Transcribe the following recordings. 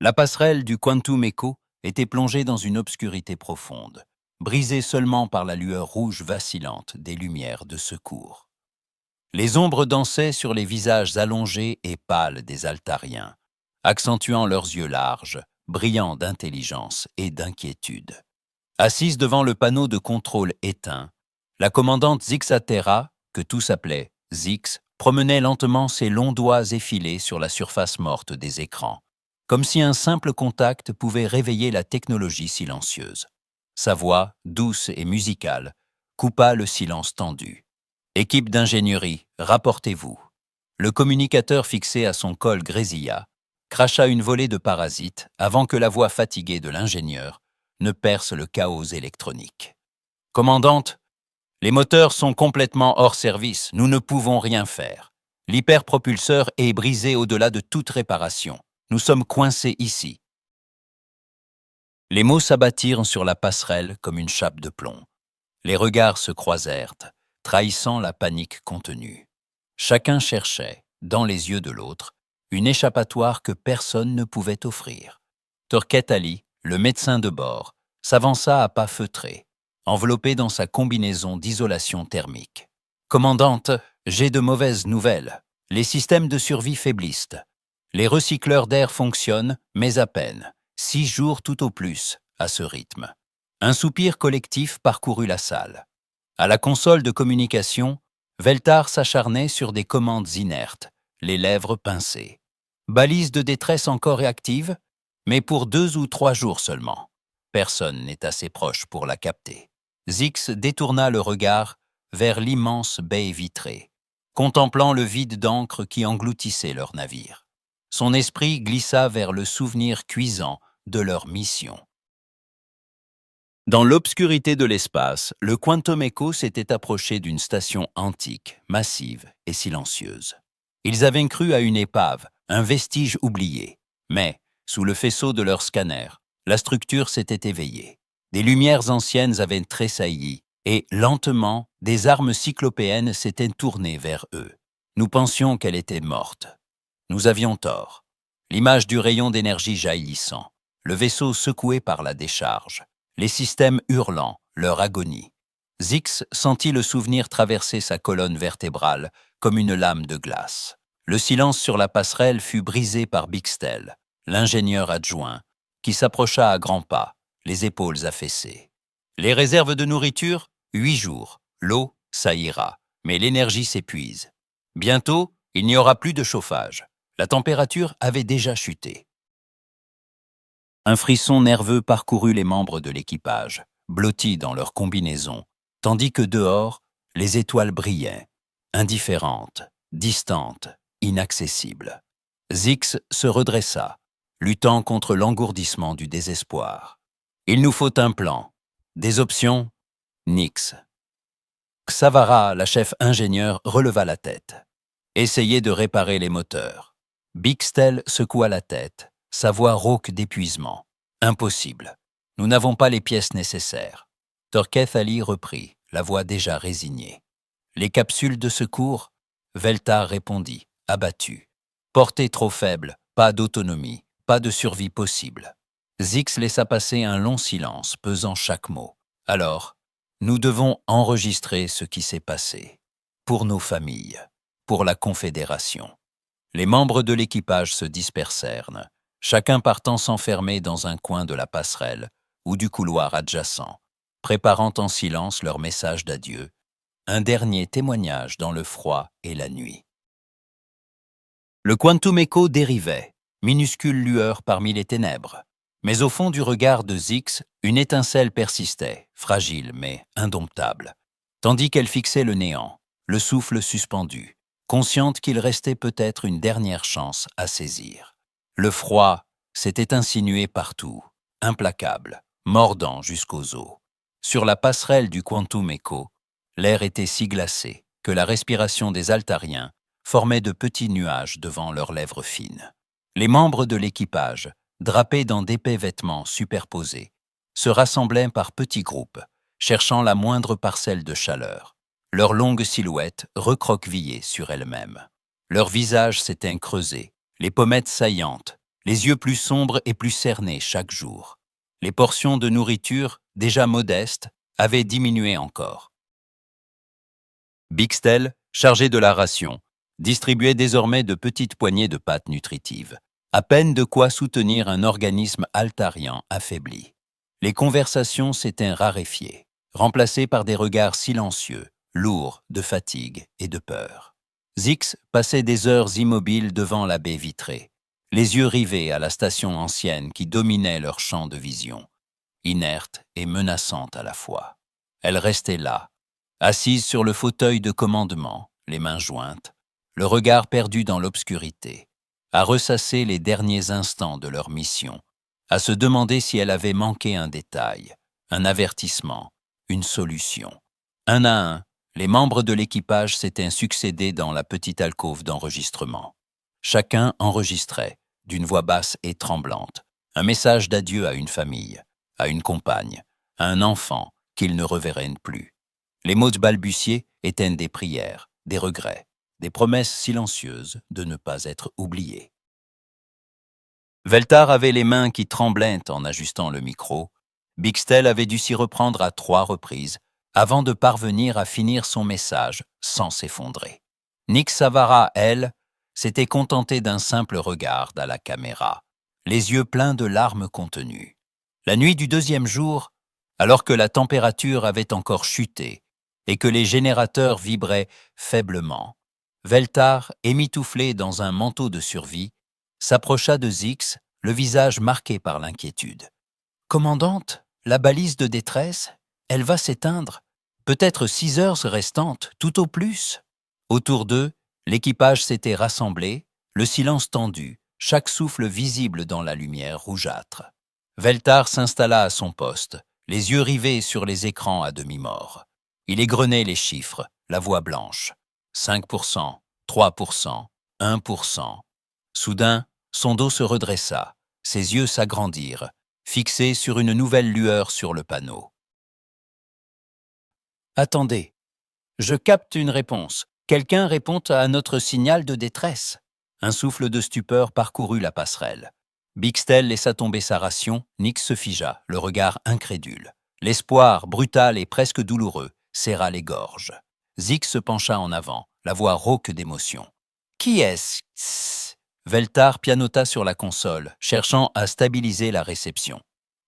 La passerelle du Quantum Echo était plongée dans une obscurité profonde, brisée seulement par la lueur rouge vacillante des lumières de secours. Les ombres dansaient sur les visages allongés et pâles des altariens, accentuant leurs yeux larges, brillants d'intelligence et d'inquiétude. Assise devant le panneau de contrôle éteint, la commandante Zixatera, que tous appelaient Zix, promenait lentement ses longs doigts effilés sur la surface morte des écrans, comme si un simple contact pouvait réveiller la technologie silencieuse. Sa voix, douce et musicale, coupa le silence tendu. « Équipe d'ingénierie, rapportez-vous. » Le communicateur fixé à son col grésilla, cracha une volée de parasites avant que la voix fatiguée de l'ingénieur ne perce le chaos électronique. « Commandante, les moteurs sont complètement hors service, nous ne pouvons rien faire. L'hyperpropulseur est brisé au-delà de toute réparation. Nous sommes coincés ici. » Les mots s'abattirent sur la passerelle comme une chape de plomb. Les regards se croisèrent, trahissant la panique contenue. Chacun cherchait, dans les yeux de l'autre, une échappatoire que personne ne pouvait offrir. Torquet Ali, le médecin de bord, s'avança à pas feutrés, enveloppé dans sa combinaison d'isolation thermique. « Commandante, j'ai de mauvaises nouvelles. Les systèmes de survie faiblissent. Les recycleurs d'air fonctionnent, mais à peine. 6 jours tout au plus, à ce rythme. » Un soupir collectif parcourut la salle. À la console de communication, Veltar s'acharnait sur des commandes inertes, les lèvres pincées. Balise de détresse encore réactive, mais pour 2 ou 3 jours seulement. Personne n'est assez proche pour la capter. Zix détourna le regard vers l'immense baie vitrée, contemplant le vide d'encre qui engloutissait leur navire. Son esprit glissa vers le souvenir cuisant de leur mission. Dans l'obscurité de l'espace, le Quantum Echo s'était approché d'une station antique, massive et silencieuse. Ils avaient cru à une épave, un vestige oublié. Mais, sous le faisceau de leur scanner, la structure s'était éveillée. Des lumières anciennes avaient tressailli, et, lentement, des armes cyclopéennes s'étaient tournées vers eux. Nous pensions qu'elle était morte. Nous avions tort. L'image du rayon d'énergie jaillissant, le vaisseau secoué par la décharge, les systèmes hurlant, leur agonie. Zix sentit le souvenir traverser sa colonne vertébrale comme une lame de glace. Le silence sur la passerelle fut brisé par Bixtel, l'ingénieur adjoint, qui s'approcha à grands pas, les épaules affaissées. Les réserves de nourriture, 8 jours. L'eau, ça ira, mais l'énergie s'épuise. Bientôt, il n'y aura plus de chauffage. La température avait déjà chuté. Un frisson nerveux parcourut les membres de l'équipage, blottis dans leur combinaison, tandis que dehors, les étoiles brillaient, indifférentes, distantes, inaccessibles. Zix se redressa, luttant contre l'engourdissement du désespoir. « Il nous faut un plan. Des options? Nix. » Xavara, la chef ingénieure, releva la tête. « Essayez de réparer les moteurs. » Bixtel secoua la tête, sa voix rauque d'épuisement. « Impossible. Nous n'avons pas les pièces nécessaires. » Torquet Ali reprit, la voix déjà résignée. « Les capsules de secours ?» Veltar répondit, abattu. « Portée trop faible, pas d'autonomie, pas de survie possible. » Zix laissa passer un long silence, pesant chaque mot. « Alors, nous devons enregistrer ce qui s'est passé. Pour nos familles, pour la Confédération. » Les membres de l'équipage se dispersèrent, chacun partant s'enfermer dans un coin de la passerelle ou du couloir adjacent, préparant en silence leur message d'adieu, un dernier témoignage dans le froid et la nuit. Le Quantum Echo dérivait, minuscule lueur parmi les ténèbres, mais au fond du regard de Zix, une étincelle persistait, fragile mais indomptable, tandis qu'elle fixait le néant, le souffle suspendu, consciente qu'il restait peut-être une dernière chance à saisir. Le froid s'était insinué partout, implacable, mordant jusqu'aux os. Sur la passerelle du Quantum Echo, l'air était si glacé que la respiration des altariens formait de petits nuages devant leurs lèvres fines. Les membres de l'équipage, drapés dans d'épais vêtements superposés, se rassemblaient par petits groupes, cherchant la moindre parcelle de chaleur, leurs longues silhouettes recroquevillées sur elles-mêmes. Leurs visages s'étaient creusés, les pommettes saillantes, les yeux plus sombres et plus cernés chaque jour. Les portions de nourriture, déjà modestes, avaient diminué encore. Bixtel, chargé de la ration, distribuait désormais de petites poignées de pâtes nutritives, à peine de quoi soutenir un organisme altarien affaibli. Les conversations s'étaient raréfiées, remplacées par des regards silencieux, lourds de fatigue et de peur. Zix passait des heures immobiles devant la baie vitrée, les yeux rivés à la station ancienne qui dominait leur champ de vision, inerte et menaçante à la fois. Elle restait là, assise sur le fauteuil de commandement, les mains jointes, le regard perdu dans l'obscurité, à ressasser les derniers instants de leur mission, à se demander si elle avait manqué un détail, un avertissement, une solution. Un à un, les membres de l'équipage s'étaient succédés dans la petite alcôve d'enregistrement. Chacun enregistrait, d'une voix basse et tremblante, un message d'adieu à une famille, à une compagne, à un enfant qu'ils ne reverraient plus. Les mots balbutiés étaient des prières, des regrets, des promesses silencieuses de ne pas être oubliés. Veltar avait les mains qui tremblaient en ajustant le micro. Bixtel avait dû s'y reprendre à 3 reprises avant de parvenir à finir son message sans s'effondrer. Nick Savara, elle, s'était contentée d'un simple regard à la caméra, les yeux pleins de larmes contenues. La nuit du 2e jour, alors que la température avait encore chuté et que les générateurs vibraient faiblement, Veltar, émitouflé dans un manteau de survie, s'approcha de Zix, le visage marqué par l'inquiétude. « Commandante, la balise de détresse, elle va s'éteindre. Peut-être 6 heures restantes, tout au plus. » Autour d'eux, l'équipage s'était rassemblé, le silence tendu, chaque souffle visible dans la lumière rougeâtre. Veltar s'installa à son poste, les yeux rivés sur les écrans à demi-mort. Il égrenait les chiffres, la voix blanche. 5%, 3%, 1%. Soudain, son dos se redressa, ses yeux s'agrandirent, fixés sur une nouvelle lueur sur le panneau. « Attendez, je capte une réponse. Quelqu'un répond à notre signal de détresse. » Un souffle de stupeur parcourut la passerelle. Bixtel laissa tomber sa ration, Nick se figea, le regard incrédule. L'espoir, brutal et presque douloureux, serra les gorges. Zix se pencha en avant, la voix rauque d'émotion. « Qui est-ce » Veltar pianota sur la console, cherchant à stabiliser la réception.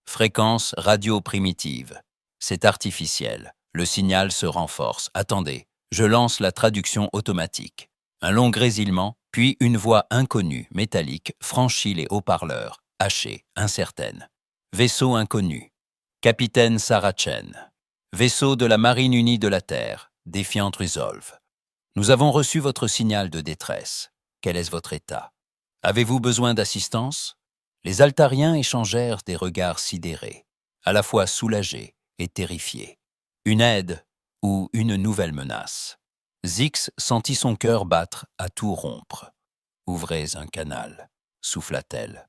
Fréquence radio primitive. C'est artificiel. Le signal se renforce. Attendez, je lance la traduction automatique. Un long grésillement, puis une voix inconnue, métallique, franchit les haut-parleurs, hachée, incertaine. Vaisseau inconnu. Capitaine Sarachen. Vaisseau de la Marine unie de la Terre. Défiant Resolve. Nous avons reçu votre signal de détresse. Quel est votre état? Avez-vous besoin d'assistance? Les Altariens échangèrent des regards sidérés, à la fois soulagés et terrifiés. Une aide ou une nouvelle menace? Zix sentit son cœur battre à tout rompre. « Ouvrez un canal », souffla-t-elle.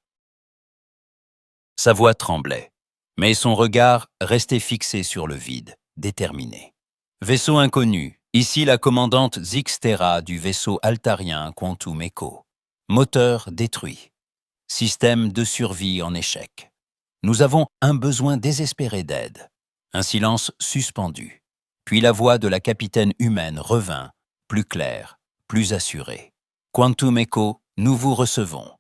Sa voix tremblait, mais son regard restait fixé sur le vide, déterminé. « Vaisseau inconnu, ici la commandante Zixtera du vaisseau altarien Quantum Echo. Moteur détruit. Système de survie en échec. Nous avons un besoin désespéré d'aide. » Un silence suspendu. Puis la voix de la capitaine humaine revint, plus claire, plus assurée. « Quantum Echo, nous vous recevons.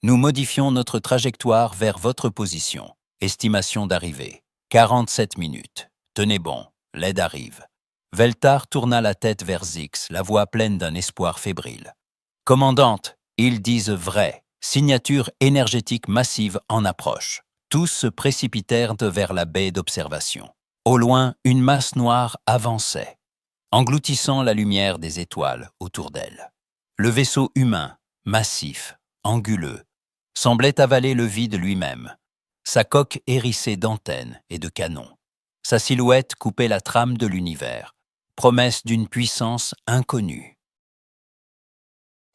Nous modifions notre trajectoire vers votre position. Estimation d'arrivée. 47 minutes. Tenez bon, l'aide arrive. » Veltar tourna la tête vers Zix, la voix pleine d'un espoir fébrile. « Commandante, ils disent vrai. Signature énergétique massive en approche. » Tous se précipitèrent vers la baie d'observation. Au loin, une masse noire avançait, engloutissant la lumière des étoiles autour d'elle. Le vaisseau humain, massif, anguleux, semblait avaler le vide lui-même, sa coque hérissée d'antennes et de canons. Sa silhouette coupait la trame de l'univers, promesse d'une puissance inconnue.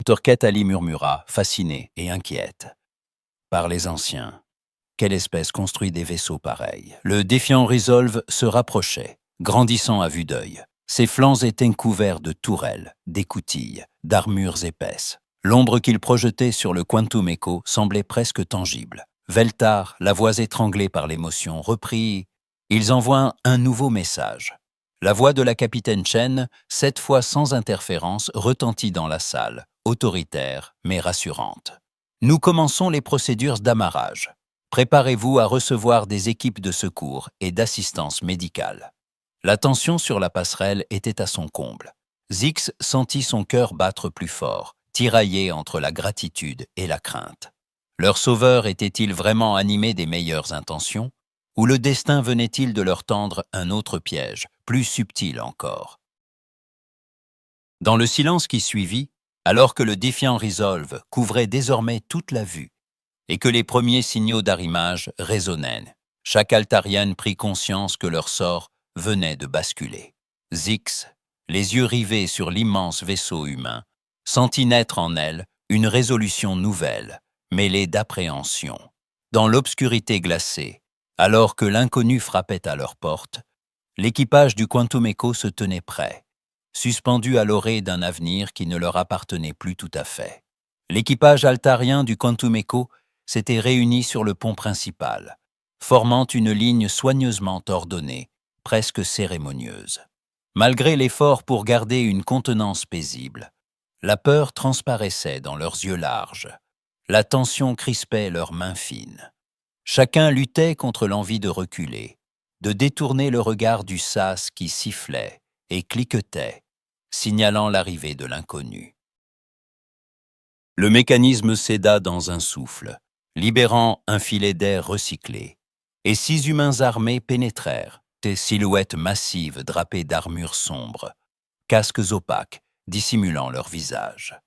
Torquette Ali murmura, fascinée et inquiète. Par les anciens. Quelle espèce construit des vaisseaux pareils? Le défiant Resolve se rapprochait, grandissant à vue d'œil. Ses flancs étaient couverts de tourelles, d'écoutilles, d'armures épaisses. L'ombre qu'il projetait sur le Quantum Echo semblait presque tangible. Veltar, la voix étranglée par l'émotion, reprit « Ils envoient un nouveau message ». La voix de la capitaine Chen, cette fois sans interférence, retentit dans la salle, autoritaire mais rassurante. « Nous commençons les procédures d'amarrage. Préparez-vous à recevoir des équipes de secours et d'assistance médicale. » La tension sur la passerelle était à son comble. Zix sentit son cœur battre plus fort, tiraillé entre la gratitude et la crainte. Leur sauveur était-il vraiment animé des meilleures intentions, ou le destin venait-il de leur tendre un autre piège, plus subtil encore? Dans le silence qui suivit, alors que le défiant Resolve couvrait désormais toute la vue, et que les premiers signaux d'arrimage résonnaient, chaque Altarienne prit conscience que leur sort venait de basculer. Zix, les yeux rivés sur l'immense vaisseau humain, sentit naître en elle une résolution nouvelle, mêlée d'appréhension. Dans l'obscurité glacée, alors que l'inconnu frappait à leur porte, l'équipage du Quantum Echo se tenait prêt, suspendu à l'orée d'un avenir qui ne leur appartenait plus tout à fait. L'équipage altarien du Quantum Echo s'était réuni sur le pont principal, formant une ligne soigneusement ordonnée, presque cérémonieuse. Malgré l'effort pour garder une contenance paisible, la peur transparaissait dans leurs yeux larges, la tension crispait leurs mains fines. Chacun luttait contre l'envie de reculer, de détourner le regard du sas qui sifflait et cliquetait, signalant l'arrivée de l'inconnu. Le mécanisme céda dans un souffle, libérant un filet d'air recyclé, et 6 humains armés pénétrèrent, des silhouettes massives drapées d'armures sombres, casques opaques dissimulant leurs visages.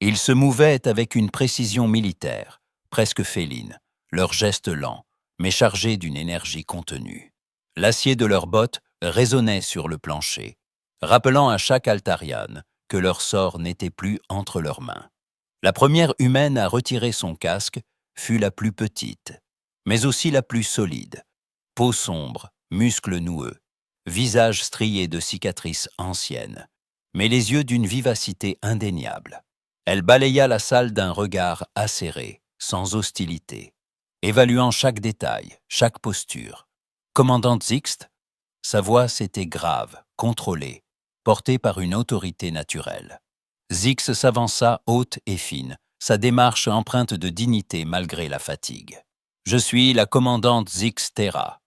Ils se mouvaient avec une précision militaire, presque féline, leurs gestes lents, mais chargés d'une énergie contenue. L'acier de leurs bottes résonnait sur le plancher, rappelant à chaque Altarian que leur sort n'était plus entre leurs mains. La première humaine à retirer son casque fut la plus petite, mais aussi la plus solide. Peau sombre, muscles noueux, visage strié de cicatrices anciennes, mais les yeux d'une vivacité indéniable. Elle balaya la salle d'un regard acéré, sans hostilité, évaluant chaque détail, chaque posture. Commandante Zixt, sa voix s'était grave, contrôlée, portée par une autorité naturelle. Zix s'avança haute et fine, sa démarche empreinte de dignité malgré la fatigue. « Je suis la commandante Zix Terra. »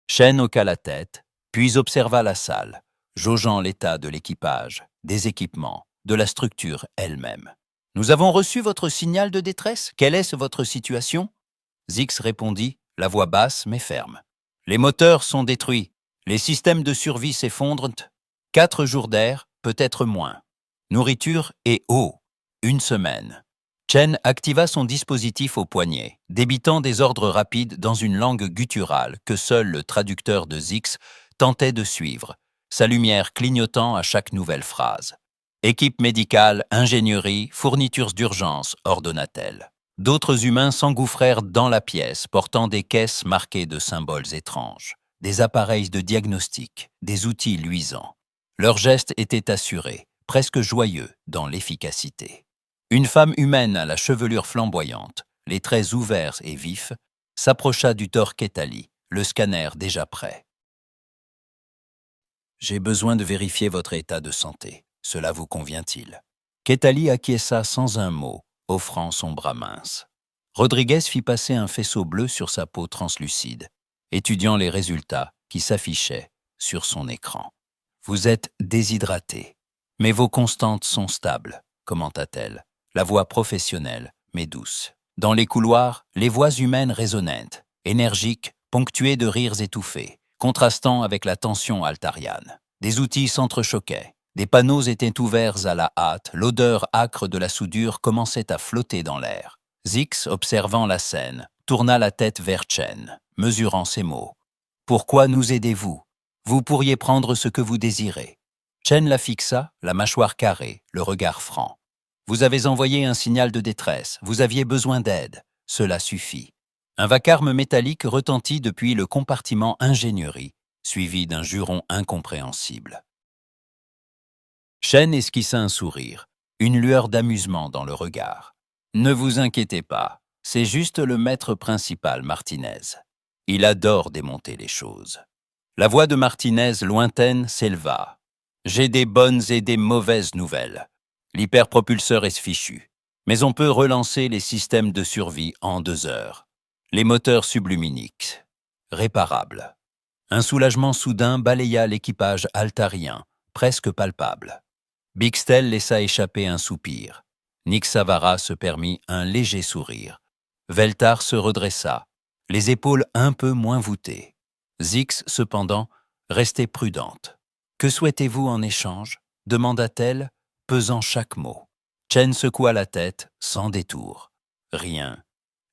Shen hoqua la tête, puis observa la salle, jaugeant l'état de l'équipage, des équipements, de la structure elle-même. « Nous avons reçu votre signal de détresse. Quelle est votre situation ?» Zix répondit, la voix basse mais ferme. « Les moteurs sont détruits. Les systèmes de survie s'effondrent. 4 jours d'air, peut-être moins. Nourriture et eau. 1 semaine. » Chen activa son dispositif au poignet, débitant des ordres rapides dans une langue gutturale que seul le traducteur de Zix tentait de suivre, sa lumière clignotant à chaque nouvelle phrase. « Équipe médicale, ingénierie, fournitures d'urgence », ordonna-t-elle. D'autres humains s'engouffrèrent dans la pièce, portant des caisses marquées de symboles étranges, des appareils de diagnostic, des outils luisants. Leurs gestes étaient assurés, presque joyeux dans l'efficacité. Une femme humaine à la chevelure flamboyante, les traits ouverts et vifs, s'approcha du Tor Ketali, le scanner déjà prêt. « J'ai besoin de vérifier votre état de santé. Cela vous convient-il » Ketali acquiesça sans un mot, offrant son bras mince. Rodriguez fit passer un faisceau bleu sur sa peau translucide, étudiant les résultats qui s'affichaient sur son écran. « Vous êtes déshydraté, mais vos constantes sont stables », commenta-t-elle, la voix professionnelle mais douce. Dans les couloirs, les voix humaines résonnaient, énergiques, ponctuées de rires étouffés, contrastant avec la tension altariane. Des outils s'entrechoquaient, des panneaux étaient ouverts à la hâte, l'odeur âcre de la soudure commençait à flotter dans l'air. Zix, observant la scène, tourna la tête vers Chen, mesurant ses mots. « Pourquoi nous aidez-vous? Vous pourriez prendre ce que vous désirez. » Chen la fixa, la mâchoire carrée, le regard franc. « Vous avez envoyé un signal de détresse, vous aviez besoin d'aide. Cela suffit. » Un vacarme métallique retentit depuis le compartiment ingénierie, suivi d'un juron incompréhensible. Shen esquissa un sourire, une lueur d'amusement dans le regard. « Ne vous inquiétez pas, c'est juste le maître principal, Martinez. Il adore démonter les choses. » La voix de Martinez, lointaine, s'éleva. « J'ai des bonnes et des mauvaises nouvelles. L'hyperpropulseur est fichu, mais on peut relancer les systèmes de survie en 2 heures. Les moteurs subluminiques, réparables. » Un soulagement soudain balaya l'équipage altarien, presque palpable. Bixtel laissa échapper un soupir. Nick Savara se permit un léger sourire. Veltar se redressa, les épaules un peu moins voûtées. Zix, cependant, restait prudente. « Que souhaitez-vous en échange » demanda-t-elle, pesant chaque mot. Chen secoua la tête, sans détour. « Rien.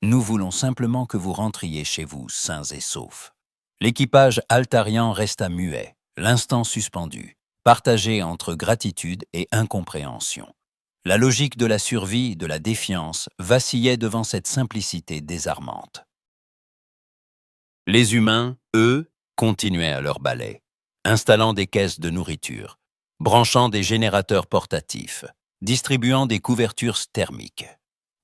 Nous voulons simplement que vous rentriez chez vous sains et saufs. » L'équipage altarian resta muet, l'instant suspendu, partagé entre gratitude et incompréhension. La logique de la survie, de la défiance, vacillait devant cette simplicité désarmante. Les humains, eux, continuaient à leur balai, installant des caisses de nourriture, branchant des générateurs portatifs, distribuant des couvertures thermiques.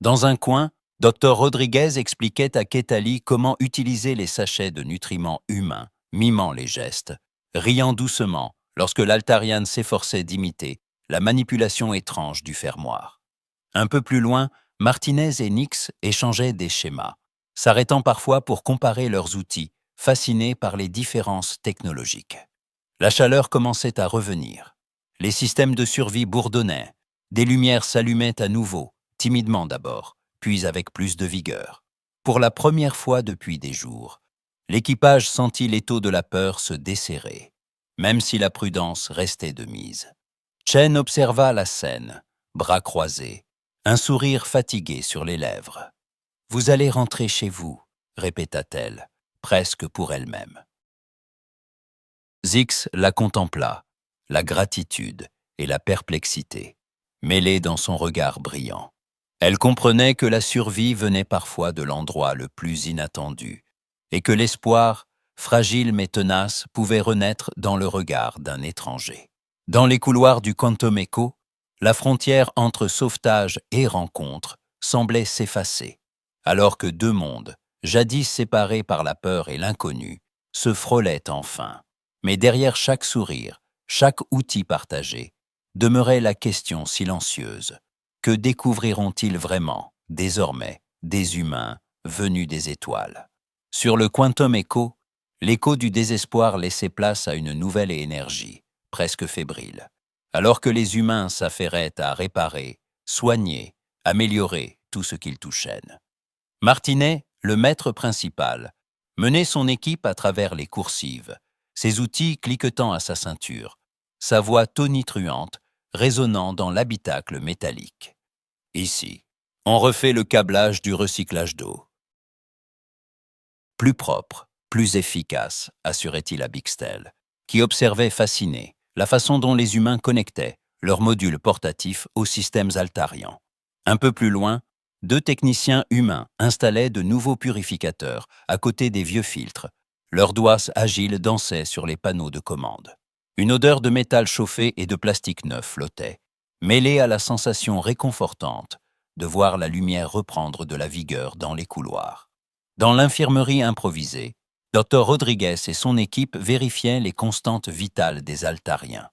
Dans un coin, Dr Rodriguez expliquait à Ketali comment utiliser les sachets de nutriments humains, mimant les gestes, riant doucement lorsque l'Altarian s'efforçait d'imiter la manipulation étrange du fermoir. Un peu plus loin, Martinez et Nix échangeaient des schémas, s'arrêtant parfois pour comparer leurs outils, fascinés par les différences technologiques. La chaleur commençait à revenir. Les systèmes de survie bourdonnaient. Des lumières s'allumaient à nouveau, timidement d'abord, puis avec plus de vigueur. Pour la première fois depuis des jours, l'équipage sentit l'étau de la peur se desserrer, même si la prudence restait de mise. Chen observa la scène, bras croisés, un sourire fatigué sur les lèvres. « Vous allez rentrer chez vous », répéta-t-elle, presque pour elle-même. Zix la contempla, la gratitude et la perplexité, mêlées dans son regard brillant. Elle comprenait que la survie venait parfois de l'endroit le plus inattendu, et que l'espoir, fragile mais tenace, pouvait renaître dans le regard d'un étranger. Dans les couloirs du Quantum Echo, la frontière entre sauvetage et rencontre semblait s'effacer, alors que 2 mondes, jadis séparés par la peur et l'inconnu, se frôlaient enfin. Mais derrière chaque sourire, chaque outil partagé, demeurait la question silencieuse. Que découvriront-ils vraiment, désormais, des humains venus des étoiles? Sur le Quantum Echo, l'écho du désespoir laissait place à une nouvelle énergie, presque fébrile, alors que les humains s'affairaient à réparer, soigner, améliorer tout ce qu'ils touchaient. Martinet, le maître principal, menait son équipe à travers les coursives, ses outils cliquetant à sa ceinture, sa voix tonitruante résonnant dans l'habitacle métallique. Ici, on refait le câblage du recyclage d'eau. Plus propre, plus efficace, assurait-il à Bixtel, qui observait fasciné la façon dont les humains connectaient leurs modules portatifs aux systèmes altarians. Un peu plus loin, 2 techniciens humains installaient de nouveaux purificateurs à côté des vieux filtres. Leurs doigts agiles dansaient sur les panneaux de commande. Une odeur de métal chauffé et de plastique neuf flottait, mêlée à la sensation réconfortante de voir la lumière reprendre de la vigueur dans les couloirs. Dans l'infirmerie improvisée, Dr Rodriguez et son équipe vérifiaient les constantes vitales des altariens.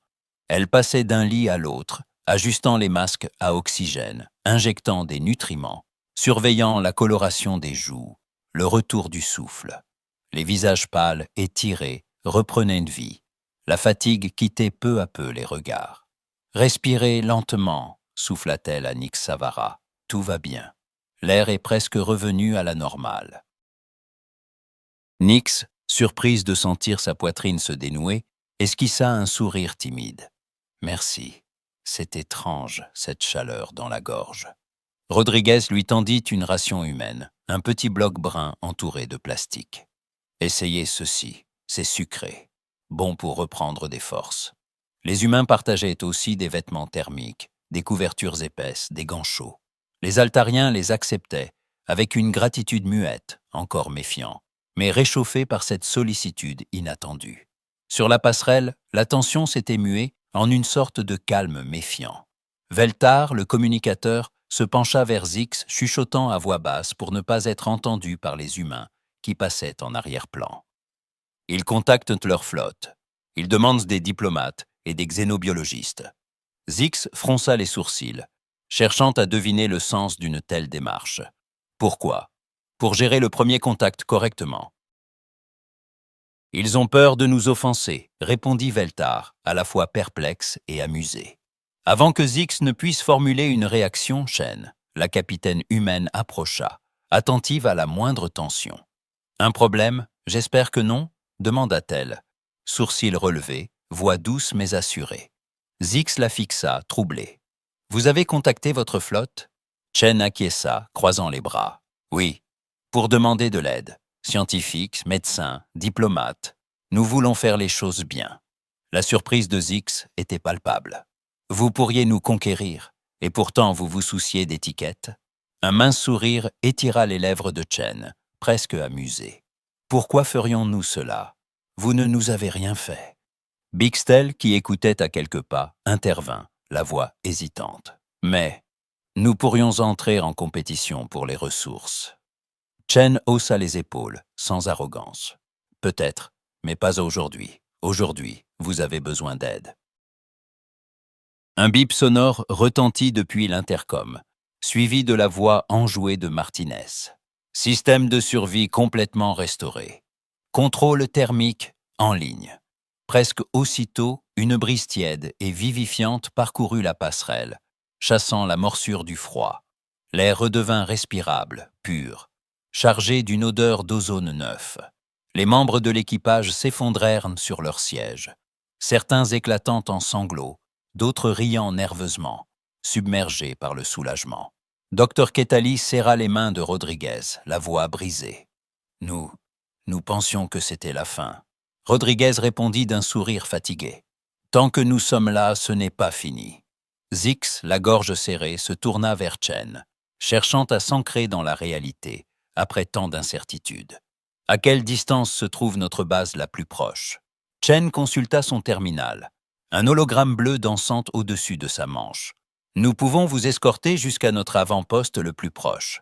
Elle passait d'un lit à l'autre, ajustant les masques à oxygène, injectant des nutriments, surveillant la coloration des joues, le retour du souffle. Les visages pâles et tirés reprenaient une vie. La fatigue quittait peu à peu les regards. « Respirez lentement », souffla-t-elle à Nick Savara. « Tout va bien. L'air est presque revenu à la normale. » Nix, surprise de sentir sa poitrine se dénouer, esquissa un sourire timide. « Merci. C'est étrange, cette chaleur dans la gorge. » Rodriguez lui tendit une ration humaine, un petit bloc brun entouré de plastique. « Essayez ceci, c'est sucré, bon pour reprendre des forces. » Les humains partageaient aussi des vêtements thermiques, des couvertures épaisses, des gants chauds. Les altariens les acceptaient, avec une gratitude muette, encore méfiant, mais réchauffée par cette sollicitude inattendue. Sur la passerelle, la tension s'était muée en une sorte de calme méfiant. Veltar, le communicateur, se pencha vers Zix, chuchotant à voix basse pour ne pas être entendu par les humains qui passaient en arrière-plan. Ils contactent leur flotte. Ils demandent des diplomates et des xénobiologistes. Zix fronça les sourcils, cherchant à deviner le sens d'une telle démarche. Pourquoi? Pour gérer le premier contact correctement. Ils ont peur de nous offenser, répondit Veltar, à la fois perplexe et amusé. Avant que Zix ne puisse formuler une réaction, Chen, la capitaine humaine, approcha, attentive à la moindre tension. Un problème? J'espère que non, demanda-t-elle. Sourcils relevés, voix douce mais assurée. Zix la fixa, troublé. Vous avez contacté votre flotte? Chen acquiesça, croisant les bras. Oui, pour demander de l'aide. Scientifiques, médecins, diplomates. Nous voulons faire les choses bien. La surprise de Zix était palpable. Vous pourriez nous conquérir, et pourtant vous vous souciez d'étiquette. Un mince sourire étira les lèvres de Chen, presque amusé. Pourquoi ferions-nous cela? Vous ne nous avez rien fait. Bixtel, qui écoutait à quelques pas, intervint, la voix hésitante. Mais nous pourrions entrer en compétition pour les ressources. Chen haussa les épaules, sans arrogance. Peut-être, mais pas aujourd'hui. Aujourd'hui, vous avez besoin d'aide. Un bip sonore retentit depuis l'intercom, suivi de la voix enjouée de Martinez. Système de survie complètement restauré. Contrôle thermique en ligne. Presque aussitôt, une brise tiède et vivifiante parcourut la passerelle, chassant la morsure du froid. L'air redevint respirable, pur, chargé d'une odeur d'ozone neuf. Les membres de l'équipage s'effondrèrent sur leurs sièges, certains éclatant en sanglots, d'autres riant nerveusement, submergés par le soulagement. Dr Ketali serra les mains de Rodriguez, la voix brisée. Nous pensions que c'était la fin. Rodriguez répondit d'un sourire fatigué. Tant que nous sommes là, ce n'est pas fini. Zix, la gorge serrée, se tourna vers Chen, cherchant à s'ancrer dans la réalité, après tant d'incertitudes. À quelle distance se trouve notre base la plus proche? Chen consulta son terminal, un hologramme bleu dansant au-dessus de sa manche. Nous pouvons vous escorter jusqu'à notre avant-poste le plus proche.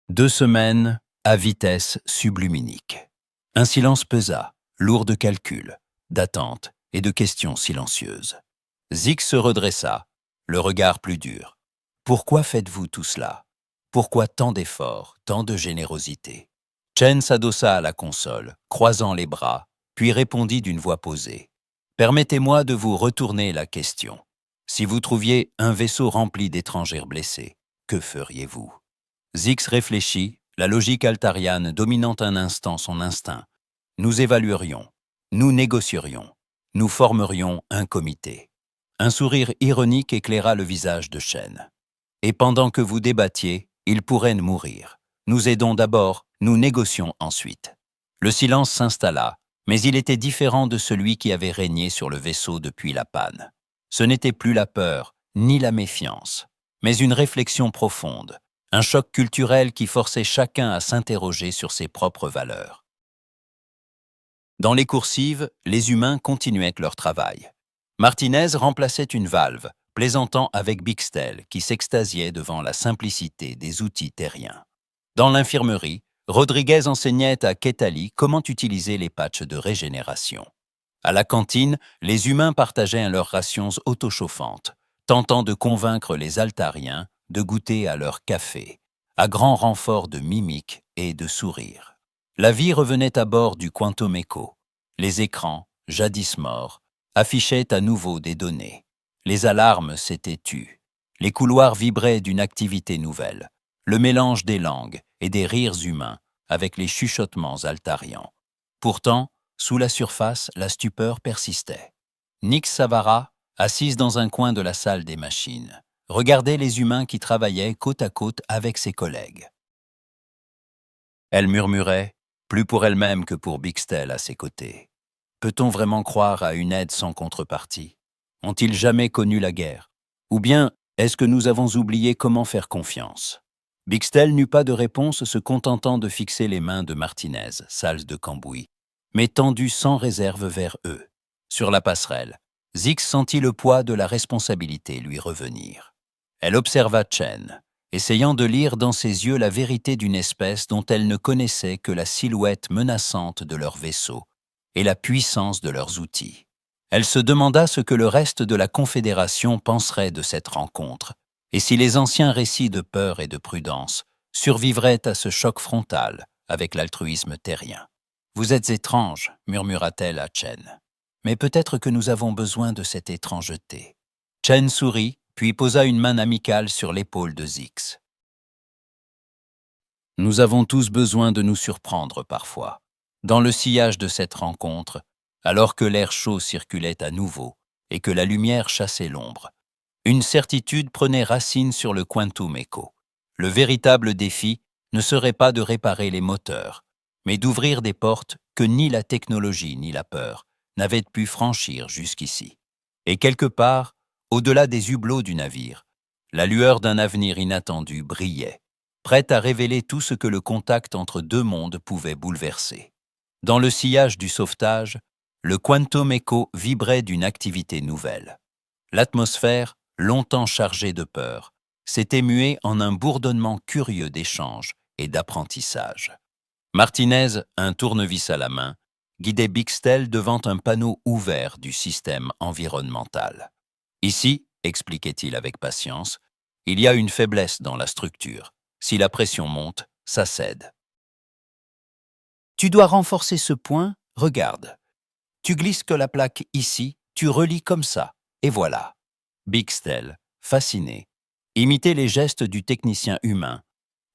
2 semaines à vitesse subluminique. Un silence pesa, lourd de calculs, d'attentes et de questions silencieuses. Zix se redressa, le regard plus dur. Pourquoi faites-vous tout cela? Pourquoi tant d'efforts, tant de générosité? Chen s'adossa à la console, croisant les bras, puis répondit d'une voix posée. Permettez-moi de vous retourner la question. Si vous trouviez un vaisseau rempli d'étrangers blessés, que feriez-vous? Zix réfléchit, la logique altariane dominant un instant son instinct. Nous évaluerions, nous négocierions, nous formerions un comité. Un sourire ironique éclaira le visage de Chen. Et pendant que vous débattiez, ils pourraient mourir. Nous aidons d'abord, nous négocions ensuite. Le silence s'installa, mais il était différent de celui qui avait régné sur le vaisseau depuis la panne. Ce n'était plus la peur, ni la méfiance, mais une réflexion profonde, un choc culturel qui forçait chacun à s'interroger sur ses propres valeurs. Dans les coursives, les humains continuaient leur travail. Martinez remplaçait une valve, plaisantant avec Bixtel, qui s'extasiait devant la simplicité des outils terriens. Dans l'infirmerie, Rodriguez enseignait à Ketali comment utiliser les patchs de régénération. À la cantine, les humains partageaient leurs rations autochauffantes, tentant de convaincre les altariens de goûter à leur café, à grand renfort de mimiques et de sourires. La vie revenait à bord du Quantum Echo. Les écrans, jadis morts, affichaient à nouveau des données. Les alarmes s'étaient tues. Les couloirs vibraient d'une activité nouvelle, le mélange des langues et des rires humains avec les chuchotements altarians. Pourtant, sous la surface, la stupeur persistait. Nix Savara, assise dans un coin de la salle des machines, regardait les humains qui travaillaient côte à côte avec ses collègues. Elle murmurait, plus pour elle-même que pour Bixtel à ses côtés. Peut-on vraiment croire à une aide sans contrepartie? Ont-ils jamais connu la guerre? Ou bien, est-ce que nous avons oublié comment faire confiance? Bixtel n'eut pas de réponse, se contentant de fixer les mains de Martinez, sales de cambouis, mais tendues sans réserve vers eux. Sur la passerelle, Zix sentit le poids de la responsabilité lui revenir. Elle observa Chen, essayant de lire dans ses yeux la vérité d'une espèce dont elle ne connaissait que la silhouette menaçante de leur vaisseau et la puissance de leurs outils. Elle se demanda ce que le reste de la Confédération penserait de cette rencontre, et si les anciens récits de peur et de prudence survivraient à ce choc frontal avec l'altruisme terrien. « Vous êtes étrange, murmura-t-elle à Chen. Mais peut-être que nous avons besoin de cette étrangeté. » Chen sourit, puis posa une main amicale sur l'épaule de Zix. « Nous avons tous besoin de nous surprendre parfois. » Dans le sillage de cette rencontre, alors que l'air chaud circulait à nouveau et que la lumière chassait l'ombre, une certitude prenait racine sur le Quantum Echo. Le véritable défi ne serait pas de réparer les moteurs, mais d'ouvrir des portes que ni la technologie ni la peur n'avaient pu franchir jusqu'ici. Et quelque part, au-delà des hublots du navire, la lueur d'un avenir inattendu brillait, prête à révéler tout ce que le contact entre deux mondes pouvait bouleverser. Dans le sillage du sauvetage, le Quantum Echo vibrait d'une activité nouvelle. L'atmosphère, longtemps chargée de peur, s'était muée en un bourdonnement curieux d'échanges et d'apprentissage. Martinez, un tournevis à la main, guidait Bixtel devant un panneau ouvert du système environnemental. « Ici, expliquait-il avec patience, il y a une faiblesse dans la structure. Si la pression monte, ça cède. Tu dois renforcer ce point, regarde. Tu glisses que la plaque ici, tu relis comme ça, et voilà. » Bixtel, fasciné, imitait les gestes du technicien humain,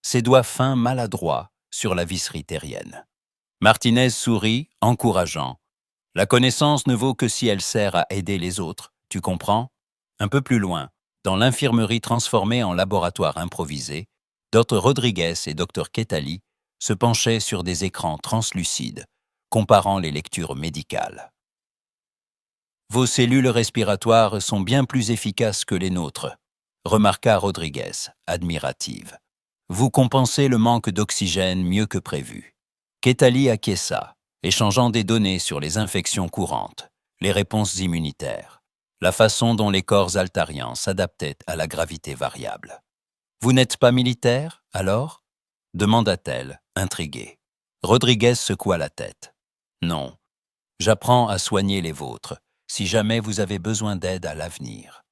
ses doigts fins maladroits sur la visserie terrienne. Martinez sourit, encourageant. « La connaissance ne vaut que si elle sert à aider les autres, tu comprends ?» Un peu plus loin, dans l'infirmerie transformée en laboratoire improvisé, Dr Rodriguez et Dr Ketali se penchaient sur des écrans translucides, comparant les lectures médicales. « Vos cellules respiratoires sont bien plus efficaces que les nôtres, » remarqua Rodriguez, admirative. « Vous compensez le manque d'oxygène mieux que prévu. » Ketali acquiesça, échangeant des données sur les infections courantes, les réponses immunitaires, la façon dont les corps altariens s'adaptaient à la gravité variable. « Vous n'êtes pas militaire, alors ?» demanda-t-elle, intriguée. Rodriguez secoua la tête. « Non, j'apprends à soigner les vôtres, si jamais vous avez besoin d'aide à l'avenir. »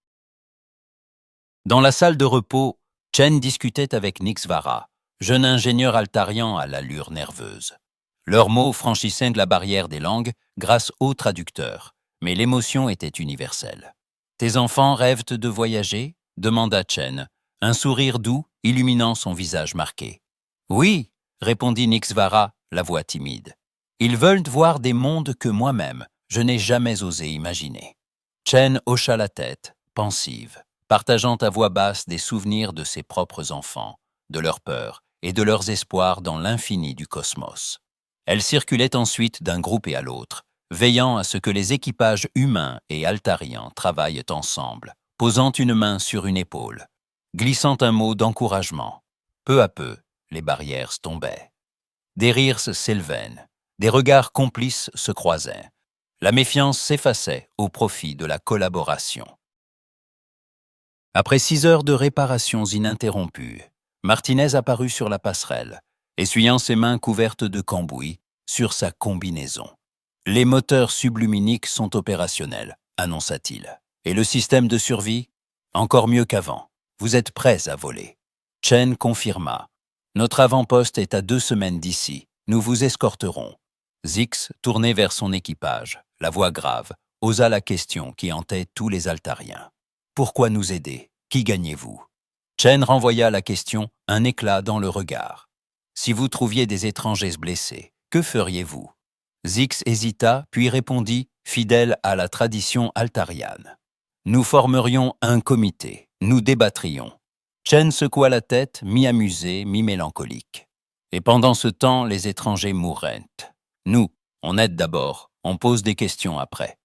Dans la salle de repos, Chen discutait avec Nixvara, jeune ingénieur altarian à l'allure nerveuse. Leurs mots franchissaient de la barrière des langues grâce aux traducteurs, mais l'émotion était universelle. « Tes enfants rêvent de voyager ?» demanda Chen, un sourire doux illuminant son visage marqué. « Oui, » répondit Nixvara, la voix timide. « Ils veulent voir des mondes que moi-même, je n'ai jamais osé imaginer. » Chen hocha la tête, pensive, partageant à voix basse des souvenirs de ses propres enfants, de leurs peurs et de leurs espoirs dans l'infini du cosmos. Elle circulait ensuite d'un groupe et à l'autre, veillant à ce que les équipages humains et altariens travaillent ensemble, posant une main sur une épaule, glissant un mot d'encouragement. Peu à peu, les barrières tombaient. Des rires s'élevaient, des regards complices se croisaient. La méfiance s'effaçait au profit de la collaboration. Après 6 heures de réparations ininterrompues, Martinez apparut sur la passerelle, essuyant ses mains couvertes de cambouis sur sa combinaison. « Les moteurs subluminiques sont opérationnels, » annonça-t-il. « Et le système de survie ? Encore mieux qu'avant. Vous êtes prêts à voler. » Chen confirma. « Notre avant-poste est à 2 semaines d'ici. Nous vous escorterons. » Zix, tourné vers son équipage, la voix grave, osa la question qui hantait tous les altariens. « Pourquoi nous aider ? Qui gagnez-vous » Chen renvoya la question, un éclat dans le regard. « Si vous trouviez des étrangers blessés, que feriez-vous » Zix hésita, puis répondit, fidèle à la tradition altariane. « Nous formerions un comité, nous débattrions. » Chen secoua la tête, mi-amusé, mi-mélancolique. « Et pendant ce temps, les étrangers mourraient. Nous, on aide d'abord, on pose des questions après. »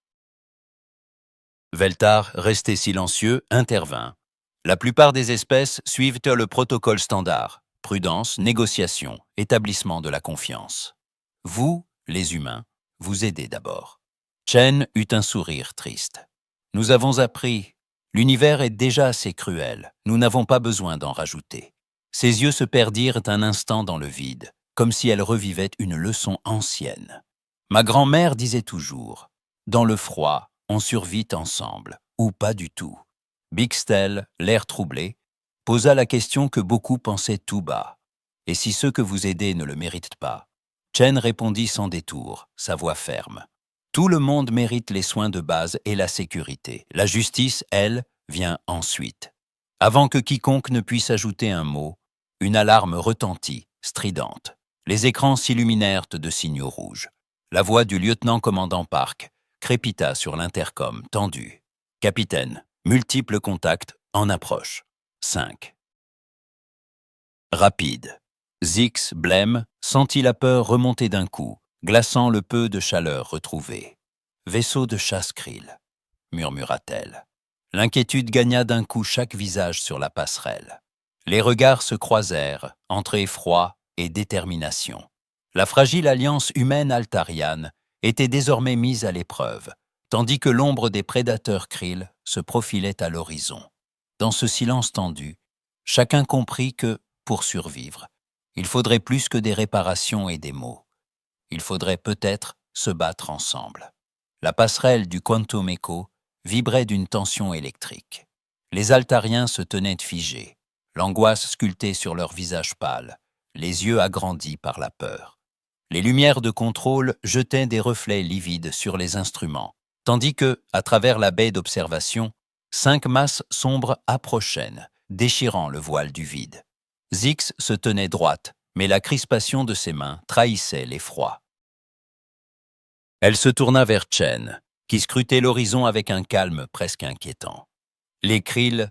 Veltar, resté silencieux, intervint. « La plupart des espèces suivent le protocole standard. Prudence, négociation, établissement de la confiance. Vous, les humains, vous aidez d'abord. » Chen eut un sourire triste. Nous avons appris. L'univers est déjà assez cruel. Nous n'avons pas besoin d'en rajouter. » Ses yeux se perdirent un instant dans le vide, comme si elle revivait une leçon ancienne. Ma grand-mère disait toujours, « Dans le froid, on survit ensemble, ou pas du tout. » Bixtel, l'air troublé, posa la question que beaucoup pensaient tout bas. « Et si ceux que vous aidez ne le méritent pas ?» Chen répondit sans détour, sa voix ferme. « Tout le monde mérite les soins de base et la sécurité. La justice, elle, vient ensuite. » Avant que quiconque ne puisse ajouter un mot, une alarme retentit, stridente. Les écrans s'illuminèrent de signaux rouges. La voix du lieutenant-commandant Park crépita sur l'intercom tendu. « Capitaine, multiples contacts en approche. 5. » Rapide. Zix, blême, sentit la peur remonter d'un coup, glaçant le peu de chaleur retrouvé. « Vaisseau de chasse Krill » murmura-t-elle. L'inquiétude gagna d'un coup chaque visage sur la passerelle. Les regards se croisèrent, entre effroi et détermination. La fragile alliance humaine altariane était désormais mise à l'épreuve, tandis que l'ombre des prédateurs Krill se profilait à l'horizon. Dans ce silence tendu, chacun comprit que, pour survivre, il faudrait plus que des réparations et des mots. Il faudrait peut-être se battre ensemble. La passerelle du Quantum Echo vibrait d'une tension électrique. Les altariens se tenaient figés, l'angoisse sculptée sur leurs visages pâles, les yeux agrandis par la peur. Les lumières de contrôle jetaient des reflets livides sur les instruments, tandis que, à travers la baie d'observation, 5 masses sombres approchaient, déchirant le voile du vide. Zix se tenait droite, mais la crispation de ses mains trahissait l'effroi. Elle se tourna vers Chen, qui scrutait l'horizon avec un calme presque inquiétant. « Les Krill,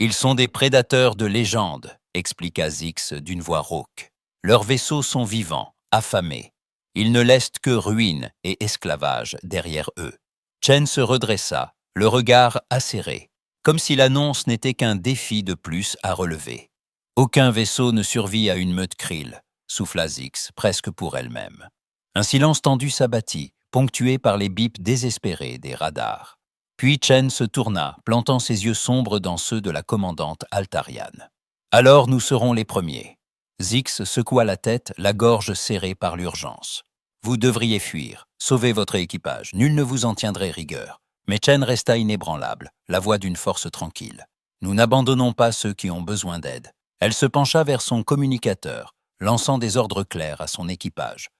ils sont des prédateurs de légende, » expliqua Zix d'une voix rauque. « Leurs vaisseaux sont vivants, affamés. Ils ne laissent que ruines et esclavage derrière eux. » Chen se redressa, le regard acéré, comme si l'annonce n'était qu'un défi de plus à relever. « Aucun vaisseau ne survit à une meute Krill, » souffla Zix, presque pour elle-même. Un silence tendu s'abattit, ponctué par les bips désespérés des radars. Puis Chen se tourna, plantant ses yeux sombres dans ceux de la commandante altariane. « Alors nous serons les premiers. » Zix secoua la tête, la gorge serrée par l'urgence. « Vous devriez fuir, sauver votre équipage, nul ne vous en tiendrait rigueur. » Mais Chen resta inébranlable, la voix d'une force tranquille. « Nous n'abandonnons pas ceux qui ont besoin d'aide. » Elle se pencha vers son communicateur, lançant des ordres clairs à son équipage.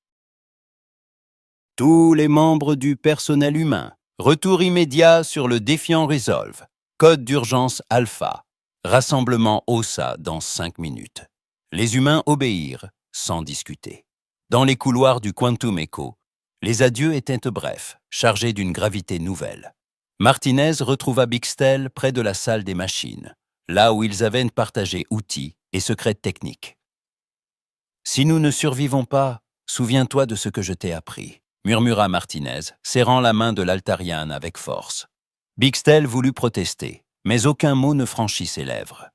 « Tous les membres du personnel humain, retour immédiat sur le Defiant Resolve. Code d'urgence Alpha. Rassemblement OSA dans 5 minutes. » Les humains obéirent, sans discuter. Dans les couloirs du Quantum Echo, les adieux étaient brefs, chargés d'une gravité nouvelle. Martinez retrouva Bixtel près de la salle des machines, là où ils avaient partagé outils et secrets techniques. « Si nous ne survivons pas, souviens-toi de ce que je t'ai appris, » murmura Martinez, serrant la main de l'Altarian avec force. Bixtel voulut protester, mais aucun mot ne franchit ses lèvres.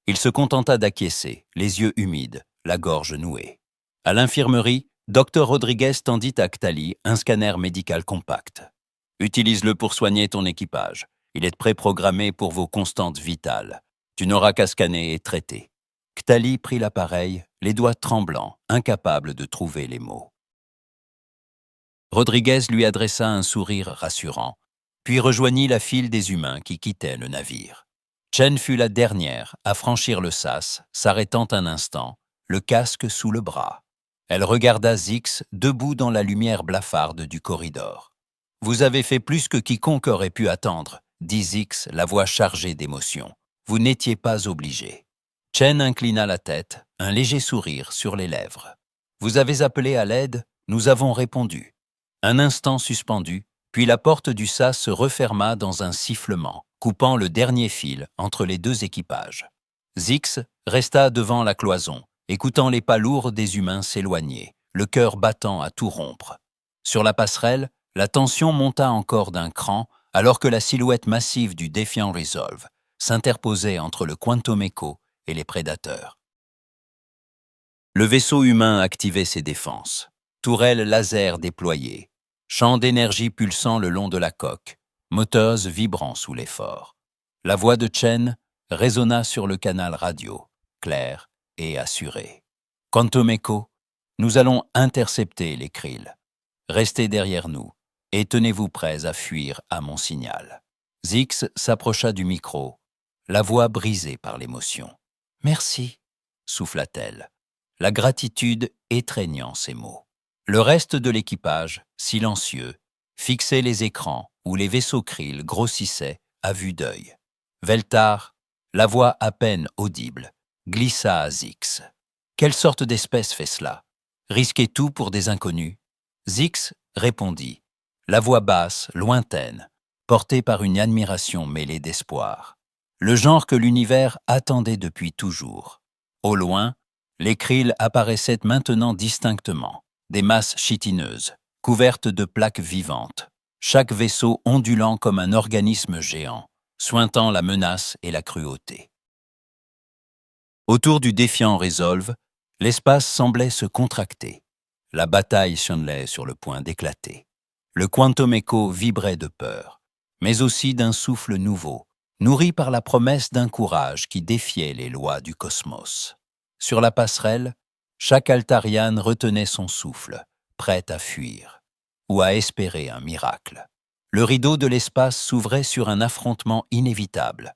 Il se contenta d'acquiescer, les yeux humides, la gorge nouée. À l'infirmerie, Dr Rodriguez tendit à Ktali un scanner médical compact. « Utilise-le pour soigner ton équipage. Il est préprogrammé pour vos constantes vitales. Tu n'auras qu'à scanner et traiter. » Ktali prit l'appareil, les doigts tremblants, incapable de trouver les mots. Rodriguez lui adressa un sourire rassurant, puis rejoignit la file des humains qui quittaient le navire. Chen fut la dernière à franchir le sas, s'arrêtant un instant, le casque sous le bras. Elle regarda Zix debout dans la lumière blafarde du corridor. « Vous avez fait plus que quiconque aurait pu attendre, » dit Zix, la voix chargée d'émotion. « Vous n'étiez pas obligé. » Chen inclina la tête, un léger sourire sur les lèvres. « Vous avez appelé à l'aide, nous avons répondu. » Un instant suspendu, puis la porte du sas se referma dans un sifflement, coupant le dernier fil entre les deux équipages. Zix resta devant la cloison, écoutant les pas lourds des humains s'éloigner, le cœur battant à tout rompre. Sur la passerelle, la tension monta encore d'un cran alors que la silhouette massive du Defiant Resolve s'interposait entre le Quantum Echo et les prédateurs. Le vaisseau humain activait ses défenses. Tourelles laser déployées, champs d'énergie pulsant le long de la coque, moteuse vibrant sous l'effort. La voix de Chen résonna sur le canal radio, claire et assurée. « Quantumeko, nous allons intercepter les Krill. Restez derrière nous et tenez-vous prêts à fuir à mon signal. » Zix s'approcha du micro, la voix brisée par l'émotion. « Merci, » souffla-t-elle, la gratitude étreignant ses mots. Le reste de l'équipage, silencieux, fixait les écrans où les vaisseaux Krill grossissaient à vue d'œil. Veltar, la voix à peine audible, glissa à Zix. « Quelle sorte d'espèce fait cela? Risquer tout pour des inconnus ?» Zix répondit, la voix basse, lointaine, portée par une admiration mêlée d'espoir. Le genre que l'univers attendait depuis toujours. Au loin, les Krill apparaissaient maintenant distinctement, des masses chitineuses, couvertes de plaques vivantes, chaque vaisseau ondulant comme un organisme géant, suintant la menace et la cruauté. Autour du défiant Resolve, l'espace semblait se contracter. La bataille semblait sur le point d'éclater. Le Quantumeko vibrait de peur, mais aussi d'un souffle nouveau, nourri par la promesse d'un courage qui défiait les lois du cosmos. Sur la passerelle, chaque Altarian retenait son souffle, prêt à fuir, ou à espérer un miracle. Le rideau de l'espace s'ouvrait sur un affrontement inévitable,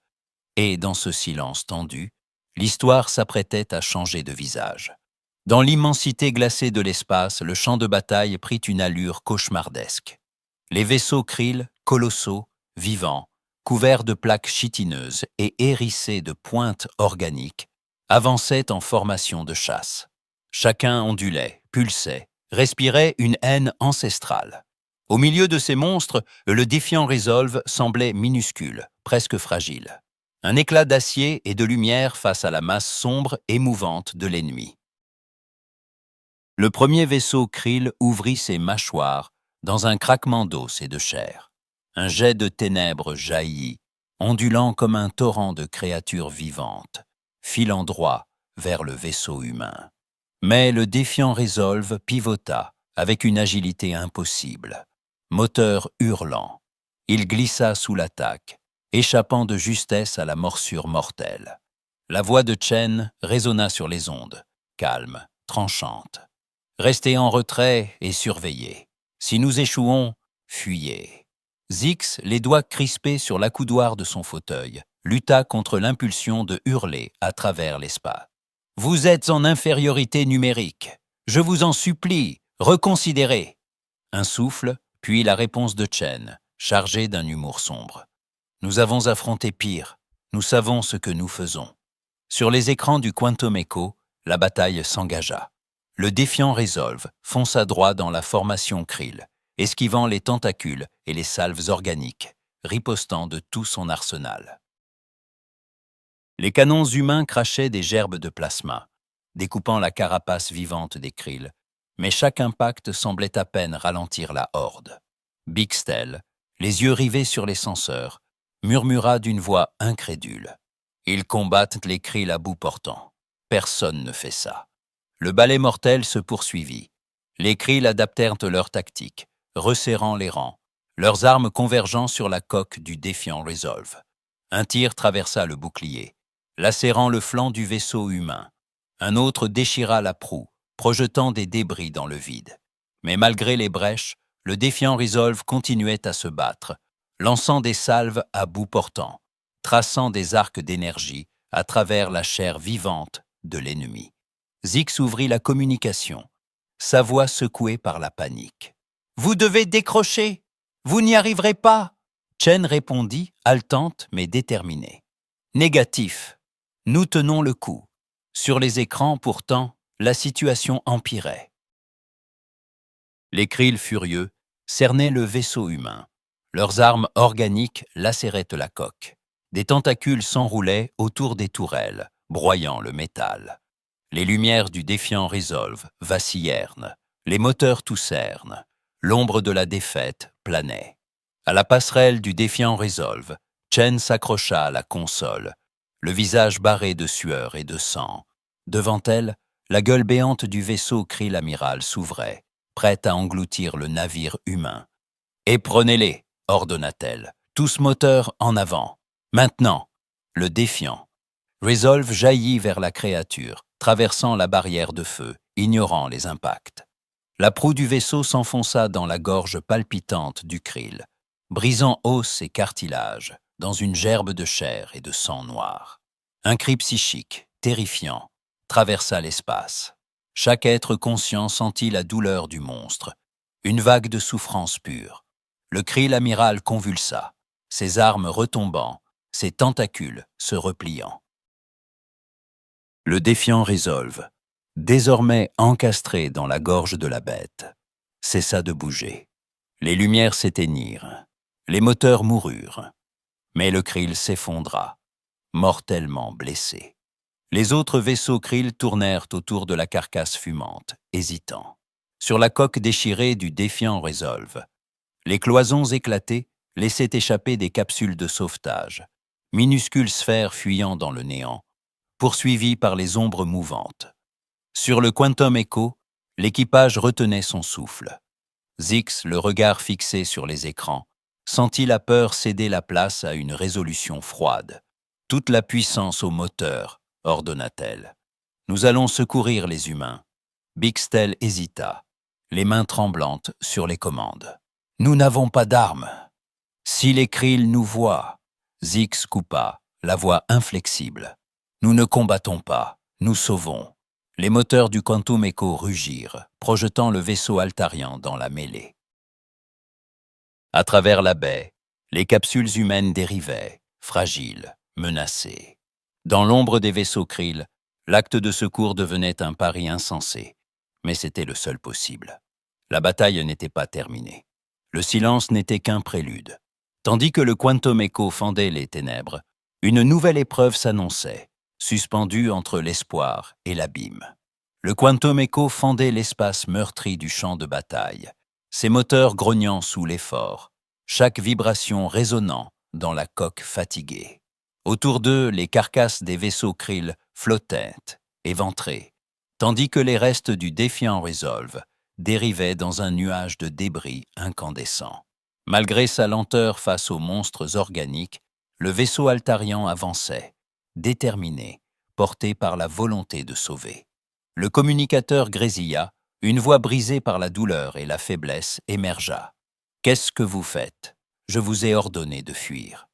et dans ce silence tendu, l'histoire s'apprêtait à changer de visage. Dans l'immensité glacée de l'espace, le champ de bataille prit une allure cauchemardesque. Les vaisseaux Krill, colossaux, vivants, couverts de plaques chitineuses et hérissés de pointes organiques, avançaient en formation de chasse. Chacun ondulait, pulsait, respirait une haine ancestrale. Au milieu de ces monstres, le défiant Resolve semblait minuscule, presque fragile. Un éclat d'acier et de lumière face à la masse sombre et mouvante de l'ennemi. Le premier vaisseau Krill ouvrit ses mâchoires dans un craquement d'os et de chair. Un jet de ténèbres jaillit, ondulant comme un torrent de créatures vivantes, filant droit vers le vaisseau humain. Mais le défiant Resolve pivota avec une agilité impossible. Moteur hurlant, il glissa sous l'attaque, échappant de justesse à la morsure mortelle. La voix de Chen résonna sur les ondes, calme, tranchante. Restez en retrait et surveillez. Si nous échouons, fuyez. Zix, les doigts crispés sur l'accoudoir de son fauteuil, lutta contre l'impulsion de hurler à travers l'espace. « Vous êtes en infériorité numérique. Je vous en supplie, reconsidérez. » Un souffle, puis la réponse de Chen, chargée d'un humour sombre. « Nous avons affronté pire. Nous savons ce que nous faisons. » Sur les écrans du Quantumeko, la bataille s'engagea. Le défiant Resolve fonça droit dans la formation Krill, esquivant les tentacules et les salves organiques, ripostant de tout son arsenal. Les canons humains crachaient des gerbes de plasma, découpant la carapace vivante des Krill, mais chaque impact semblait à peine ralentir la horde. Bixtel, les yeux rivés sur les senseurs, murmura d'une voix incrédule. « Ils combattent les Krill à bout portant. Personne ne fait ça. » Le balai mortel se poursuivit. Les Krill adaptèrent leur tactique, resserrant les rangs, leurs armes convergeant sur la coque du défiant Resolve. Un tir traversa le bouclier, lacérant le flanc du vaisseau humain. Un autre déchira la proue, projetant des débris dans le vide. Mais malgré les brèches, le défiant Resolve continuait à se battre, lançant des salves à bout portant, traçant des arcs d'énergie à travers la chair vivante de l'ennemi. Zix ouvrit la communication, sa voix secouée par la panique. « Vous devez décrocher! Vous n'y arriverez pas !» Chen répondit, haletante mais déterminée. « Négatif. Nous tenons le coup. » Sur les écrans, pourtant, la situation empirait. Les Krill furieux cernaient le vaisseau humain. Leurs armes organiques lacéraient la coque. Des tentacules s'enroulaient autour des tourelles, broyant le métal. Les lumières du défiant Resolve vacillèrent, les moteurs toussèrent, l'ombre de la défaite planait. À la passerelle du défiant Resolve, Chen s'accrocha à la console, le visage barré de sueur et de sang. Devant elle, la gueule béante du vaisseau Krill amiral s'ouvrait, prête à engloutir le navire humain. « Éprenez-les » ordonna-t-elle, Tous moteurs en avant. Maintenant, le défiant. Resolve jaillit vers la créature, traversant la barrière de feu, ignorant les impacts. La proue du vaisseau s'enfonça dans la gorge palpitante du krill, brisant os et cartilage dans une gerbe de chair et de sang noir. Un cri psychique, terrifiant, traversa l'espace. Chaque être conscient sentit la douleur du monstre, une vague de souffrance pure. Le krill amiral convulsa, ses armes retombant, ses tentacules se repliant. Le défiant Resolve, désormais encastré dans la gorge de la bête, cessa de bouger. Les lumières s'éteignirent, les moteurs moururent, mais le krill s'effondra, mortellement blessé. Les autres vaisseaux krill tournèrent autour de la carcasse fumante, hésitants. Sur la coque déchirée du défiant Resolve, les cloisons éclatées laissaient échapper des capsules de sauvetage, minuscules sphères fuyant dans le néant, poursuivies par les ombres mouvantes. Sur le Quantum Echo, l'équipage retenait son souffle. Zix, le regard fixé sur les écrans, sentit la peur céder la place à une résolution froide. Toute la puissance au moteur, ordonna-t-elle. Nous allons secourir les humains. Bixtel hésita, les mains tremblantes sur les commandes. Nous n'avons pas d'armes. Si les krill nous voient, Zix coupa, la voix inflexible. Nous ne combattons pas, nous sauvons. Les moteurs du Quantum Echo rugirent, projetant le vaisseau altarien dans la mêlée. À travers la baie, les capsules humaines dérivaient, fragiles, menacées. Dans l'ombre des vaisseaux krill, l'acte de secours devenait un pari insensé, mais c'était le seul possible. La bataille n'était pas terminée. Le silence n'était qu'un prélude. Tandis que le Quantum Echo fendait les ténèbres, une nouvelle épreuve s'annonçait, suspendue entre l'espoir et l'abîme. Le Quantum Echo fendait l'espace meurtri du champ de bataille, ses moteurs grognant sous l'effort, chaque vibration résonnant dans la coque fatiguée. Autour d'eux, les carcasses des vaisseaux krill flottaient, éventrées, tandis que les restes du défiant Resolve dérivaient dans un nuage de débris incandescents. Malgré sa lenteur face aux monstres organiques, le vaisseau altarien avançait, déterminé, porté par la volonté de sauver. Le communicateur grésilla, une voix brisée par la douleur et la faiblesse émergea. « Qu'est-ce que vous faites? Je vous ai ordonné de fuir. »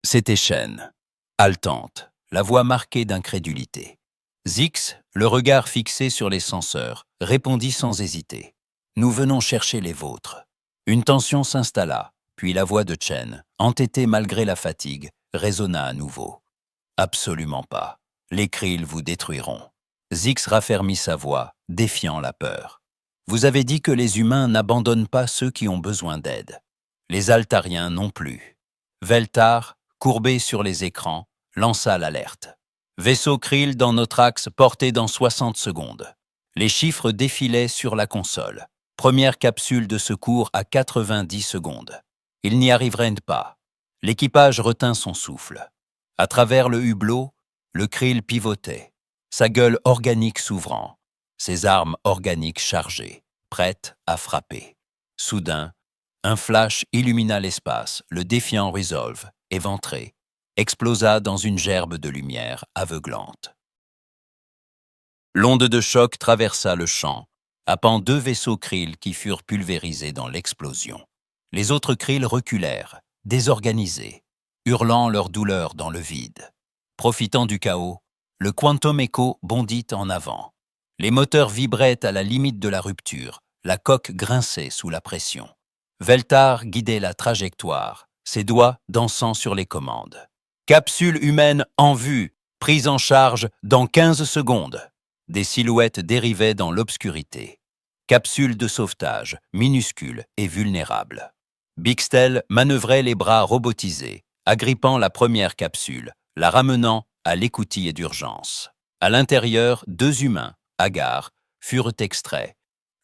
C'était Shen, haletante, la voix marquée d'incrédulité. Zix, le regard fixé sur les senseurs, répondit sans hésiter. « Nous venons chercher les vôtres. » Une tension s'installa, puis la voix de Chen, entêtée malgré la fatigue, résonna à nouveau. « Absolument pas. Les krill vous détruiront. » Zix raffermit sa voix, défiant la peur. « Vous avez dit que les humains n'abandonnent pas ceux qui ont besoin d'aide. Les altariens non plus. » Veltar, courbé sur les écrans, lança l'alerte. « Vaisseau krill dans notre axe porté dans 60 secondes. » Les chiffres défilaient sur la console. Première capsule de secours à 90 secondes. Ils n'y arriveraient pas. L'équipage retint son souffle. À travers le hublot, le krill pivotait, sa gueule organique s'ouvrant, ses armes organiques chargées, prêtes à frapper. Soudain, un flash illumina l'espace, le défiant Resolve, éventré, explosa dans une gerbe de lumière aveuglante. L'onde de choc traversa le champ, happant 2 vaisseaux krill qui furent pulvérisés dans l'explosion. Les autres krill reculèrent, désorganisés, hurlant leur douleur dans le vide. Profitant du chaos, le Quantum Echo bondit en avant. Les moteurs vibraient à la limite de la rupture, la coque grinçait sous la pression. Veltar guidait la trajectoire, ses doigts dansant sur les commandes. Capsule humaine en vue, prise en charge dans 15 secondes. Des silhouettes dérivaient dans l'obscurité. Capsule de sauvetage, minuscule et vulnérable. Bixtel manœuvrait les bras robotisés, agrippant la première capsule, la ramenant à l'écoutille d'urgence. À l'intérieur, 2 humains, hagards, furent extraits,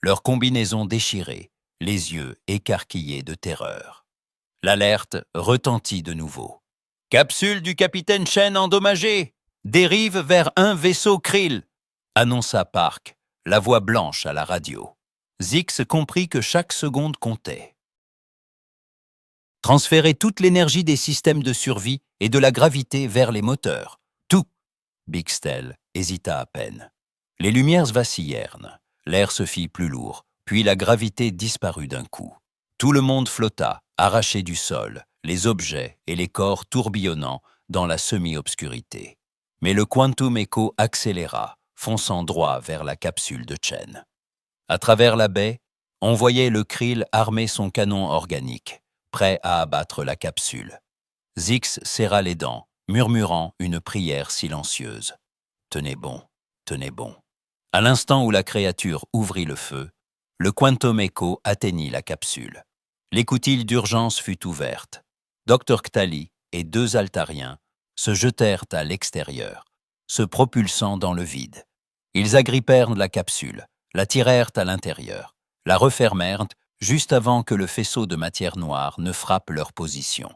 leurs combinaisons déchirées, les yeux écarquillés de terreur. L'alerte retentit de nouveau. « Capsule du capitaine Shen endommagée! Dérive vers un vaisseau krill !» annonça Park, la voix blanche à la radio. Zix comprit que chaque seconde comptait. Transférez toute l'énergie des systèmes de survie et de la gravité vers les moteurs. Tout. Bixtel hésita à peine. Les lumières vacillèrent. L'air se fit plus lourd, puis la gravité disparut d'un coup. Tout le monde flotta, arraché du sol, les objets et les corps tourbillonnant dans la semi-obscurité. Mais le Quantum Echo accéléra, fonçant droit vers la capsule de Chen. À travers la baie, on voyait le Krill armer son canon organique, prêt à abattre la capsule. Zix serra les dents, murmurant une prière silencieuse. Tenez bon, tenez bon. À l'instant où la créature ouvrit le feu, le Quantum Echo atteignit la capsule. L'écoutille d'urgence fut ouverte. Dr Ktali et 2 Altariens se jetèrent à l'extérieur, se propulsant dans le vide. Ils agrippèrent la capsule, la tirèrent à l'intérieur, la refermèrent juste avant que le faisceau de matière noire ne frappe leur position.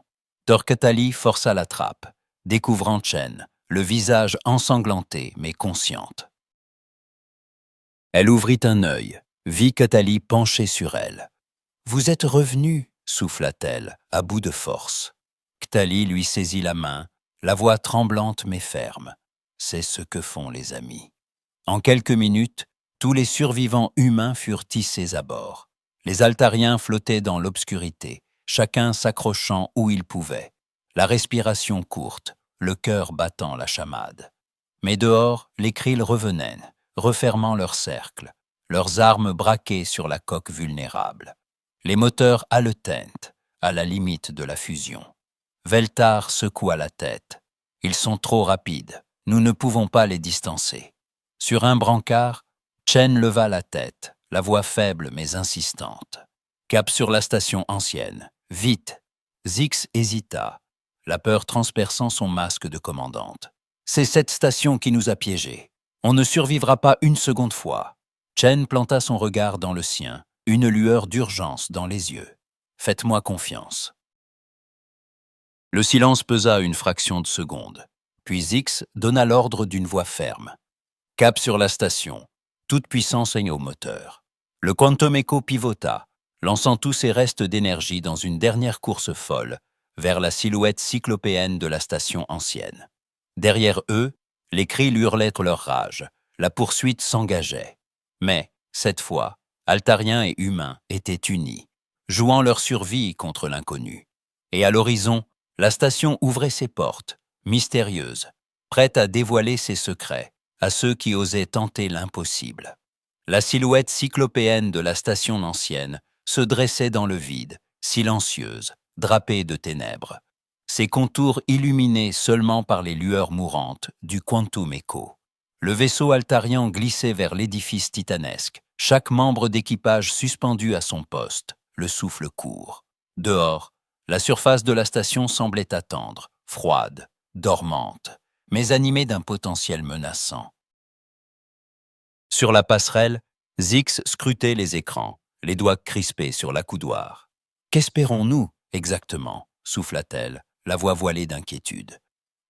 Dr Ktali força la trappe, découvrant Chen, le visage ensanglanté mais consciente. Elle ouvrit un œil, vit Ktali penché sur elle. « Vous êtes revenu » souffla-t-elle, à bout de force. Ktali lui saisit la main, la voix tremblante mais ferme. C'est ce que font les amis. En quelques minutes, tous les survivants humains furent tissés à bord. Les Altariens flottaient dans l'obscurité, chacun s'accrochant où il pouvait. La respiration courte, le cœur battant la chamade. Mais dehors, les Krill revenaient, refermant leur cercle, leurs armes braquées sur la coque vulnérable. Les moteurs haletaient, à la limite de la fusion. Veltar secoua la tête. « Ils sont trop rapides, nous ne pouvons pas les distancer. » Sur un brancard, Chen leva la tête, la voix faible mais insistante. « Cap sur la station ancienne, vite !» Zix hésita, la peur transperçant son masque de commandante. « C'est cette station qui nous a piégés. On ne survivra pas une seconde fois. » Chen planta son regard dans le sien, une lueur d'urgence dans les yeux. « Faites-moi confiance. » Le silence pesa une fraction de seconde, puis Zix donna l'ordre d'une voix ferme. « Cap sur la station, toute puissance au moteur. » Le Quantum Echo pivota, lançant tous ses restes d'énergie dans une dernière course folle vers la silhouette cyclopéenne de la station ancienne. Derrière eux, les Krill hurlaient leur rage, la poursuite s'engageait. Mais, cette fois, Altariens et humains étaient unis, jouant leur survie contre l'inconnu. Et à l'horizon, la station ouvrait ses portes, mystérieuse, prête à dévoiler ses secrets à ceux qui osaient tenter l'impossible. La silhouette cyclopéenne de la station ancienne se dressait dans le vide, silencieuse, drapée de ténèbres. Ses contours illuminés seulement par les lueurs mourantes du Quantum Echo. Le vaisseau altarien glissait vers l'édifice titanesque, chaque membre d'équipage suspendu à son poste, le souffle court. Dehors, la surface de la station semblait attendre, froide, dormante, mais animée d'un potentiel menaçant. Sur la passerelle, Zix scrutait les écrans, les doigts crispés sur l'accoudoir. « Qu'espérons-nous, exactement » souffla-t-elle, la voix voilée d'inquiétude.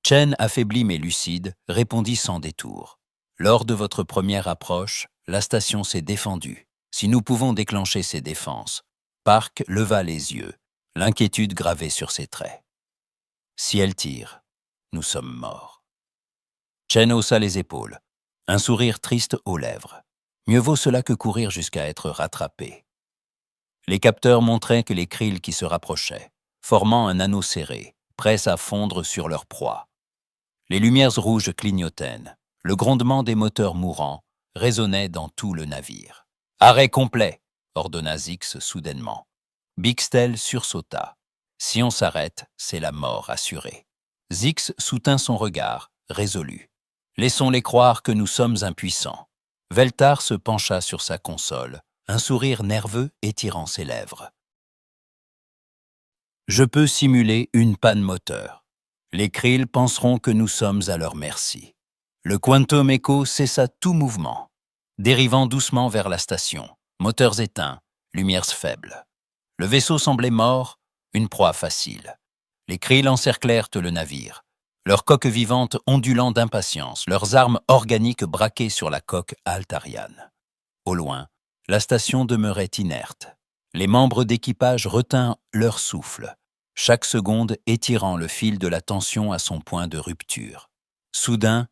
Chen, affaibli mais lucide, répondit sans détour. « Lors de votre première approche, la station s'est défendue. Si nous pouvons déclencher ses défenses. » Park leva les yeux, l'inquiétude gravée sur ses traits. « Si elle tire, nous sommes morts. » Chen haussa les épaules, un sourire triste aux lèvres. Mieux vaut cela que courir jusqu'à être rattrapé. Les capteurs montraient que les Krill qui se rapprochaient, formant un anneau serré, prêts à fondre sur leur proie. Les lumières rouges clignotaient, le grondement des moteurs mourants résonnait dans tout le navire. « Arrêt complet !» ordonna Zix soudainement. Bixtel sursauta. « Si on s'arrête, c'est la mort assurée. » Zix soutint son regard, résolu. « Laissons-les croire que nous sommes impuissants. » Veltar se pencha sur sa console, un sourire nerveux étirant ses lèvres. « Je peux simuler une panne moteur. Les Krill penseront que nous sommes à leur merci. » Le Quantum Echo cessa tout mouvement, dérivant doucement vers la station, moteurs éteints, lumières faibles. Le vaisseau semblait mort, une proie facile. Les Krill encerclèrent le navire, leurs coques vivantes ondulant d'impatience, leurs armes organiques braquées sur la coque altariane. Au loin, la station demeurait inerte. Les membres d'équipage retinrent leur souffle, chaque seconde étirant le fil de la tension à son point de rupture. Soudain,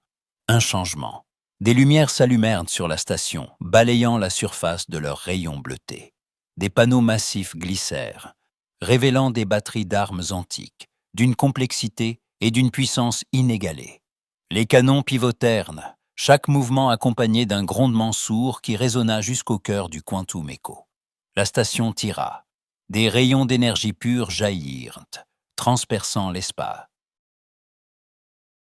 un changement. Des lumières s'allumèrent sur la station, balayant la surface de leurs rayons bleutés. Des panneaux massifs glissèrent, révélant des batteries d'armes antiques, d'une complexité et d'une puissance inégalée. Les canons pivotèrent, chaque mouvement accompagné d'un grondement sourd qui résonna jusqu'au cœur du Quantum Echo. La station tira. Des rayons d'énergie pure jaillirent, transperçant l'espace.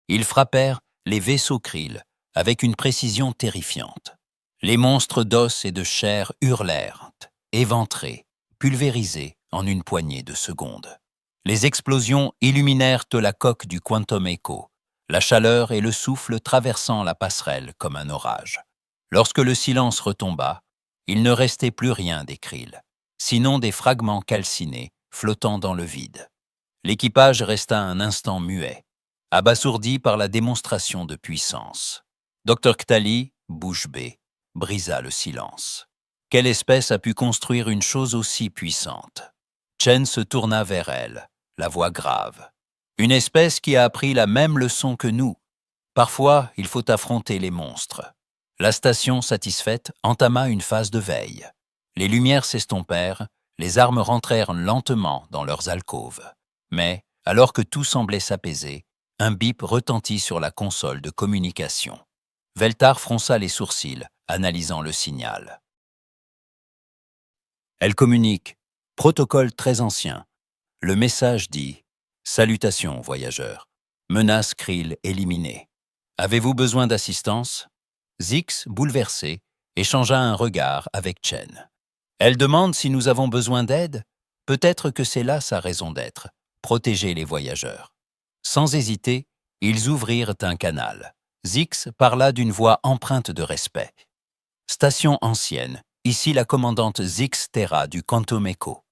Ils frappèrent les vaisseaux Krill avec une précision terrifiante. Les monstres d'os et de chair hurlèrent, éventrés, pulvérisés en une poignée de secondes. Les explosions illuminèrent la coque du Quantum Echo, la chaleur et le souffle traversant la passerelle comme un orage. Lorsque le silence retomba, il ne restait plus rien des Krill, sinon des fragments calcinés flottant dans le vide. L'équipage resta un instant muet, abasourdi par la démonstration de puissance. Dr Ktali, bouche bée, brisa le silence. Quelle espèce a pu construire une chose aussi puissante? Chen se tourna vers elle, la voix grave. Une espèce qui a appris la même leçon que nous. Parfois, il faut affronter les monstres. La station, satisfaite, entama une phase de veille. Les lumières s'estompèrent, les armes rentrèrent lentement dans leurs alcôves. Mais, alors que tout semblait s'apaiser, un bip retentit sur la console de communication. Veltar fronça les sourcils, analysant le signal. Elle communique. Protocole très ancien. Le message dit « Salutations, voyageurs. Menace Krill éliminée. Avez-vous besoin d'assistance ?» Zix, bouleversé, échangea un regard avec Chen. Elle demande si nous avons besoin d'aide. Peut-être que c'est là sa raison d'être, protéger les voyageurs. Sans hésiter, ils ouvrirent un canal. Zix parla d'une voix empreinte de respect. Station ancienne, ici la commandante Zix Terra du Quantum Echo.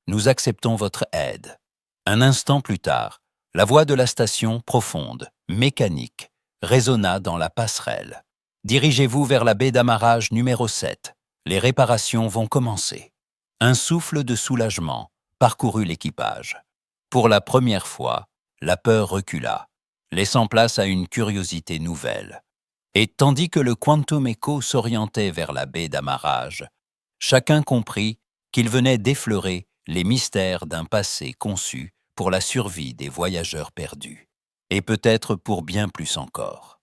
Nous acceptons votre aide. Un instant plus tard, la voix de la station, profonde, mécanique, résonna dans la passerelle. Dirigez-vous vers la baie d'amarrage numéro 7. Les réparations vont commencer. Un souffle de soulagement parcourut l'équipage. Pour la première fois, la peur recula, laissant place à une curiosité nouvelle. Et tandis que le Quantum Echo s'orientait vers la baie d'amarrage, chacun comprit qu'il venait d'effleurer les mystères d'un passé conçu pour la survie des voyageurs perdus, et peut-être pour bien plus encore.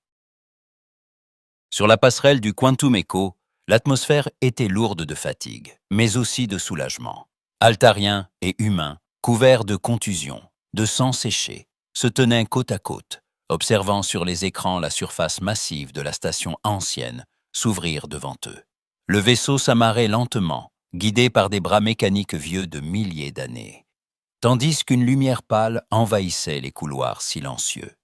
Sur la passerelle du Quantum Echo, l'atmosphère était lourde de fatigue, mais aussi de soulagement. Altariens et humains, couverts de contusions, de sang séché, se tenaient côte à côte, observant sur les écrans la surface massive de la station ancienne s'ouvrir devant eux. Le vaisseau s'amarrait lentement, guidé par des bras mécaniques vieux de milliers d'années, tandis qu'une lumière pâle envahissait les couloirs silencieux.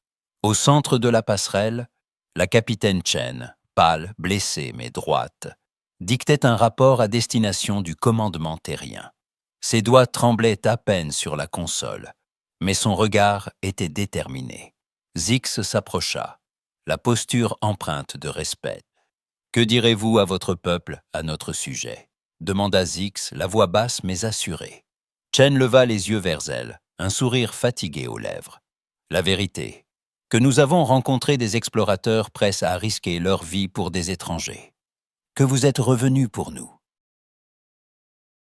Au centre de la passerelle, la capitaine Chen, pâle, blessée mais droite, dictait un rapport à destination du commandement terrien. Ses doigts tremblaient à peine sur la console, mais son regard était déterminé. Zix s'approcha, la posture empreinte de respect. « Que direz-vous à votre peuple à notre sujet ?» demanda Zix, la voix basse mais assurée. Chen leva les yeux vers elle, un sourire fatigué aux lèvres. « La vérité, que nous avons rencontré des explorateurs prêts à risquer leur vie pour des étrangers. Que vous êtes revenus pour nous. »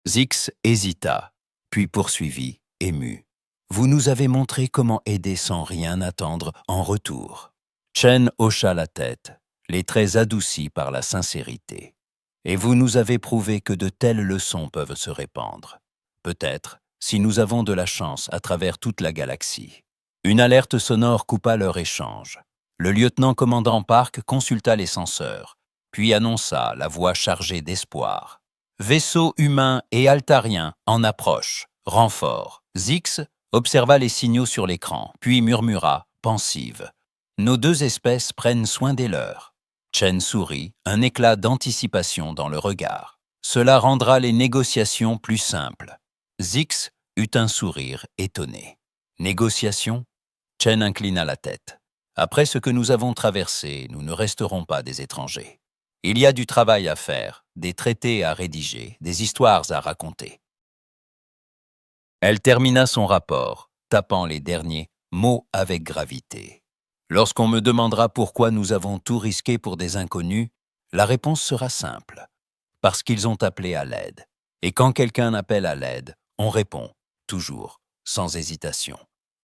Zix hésita, puis poursuivit, ému. « Vous nous avez montré comment aider sans rien attendre en retour. » Chen hocha la tête, les traits adoucis par la sincérité. « Et vous nous avez prouvé que de telles leçons peuvent se répandre. Peut-être, si nous avons de la chance à travers toute la galaxie. » Une alerte sonore coupa leur échange. Le lieutenant-commandant Park consulta les senseurs, puis annonça, la voix chargée d'espoir. « Vaisseau humain et altarien en approche. Renfort. » Zix observa les signaux sur l'écran, puis murmura, pensive. « Nos deux espèces prennent soin des leurs. » Chen sourit, un éclat d'anticipation dans le regard. « Cela rendra les négociations plus simples. » Zix eut un sourire étonné. « Négociations ?» Chen inclina la tête. « Après ce que nous avons traversé, nous ne resterons pas des étrangers. Il y a du travail à faire, des traités à rédiger, des histoires à raconter. » Elle termina son rapport, tapant les derniers mots avec gravité. Lorsqu'on me demandera pourquoi nous avons tout risqué pour des inconnus, la réponse sera simple. Parce qu'ils ont appelé à l'aide. Et quand quelqu'un appelle à l'aide, on répond, toujours, sans hésitation.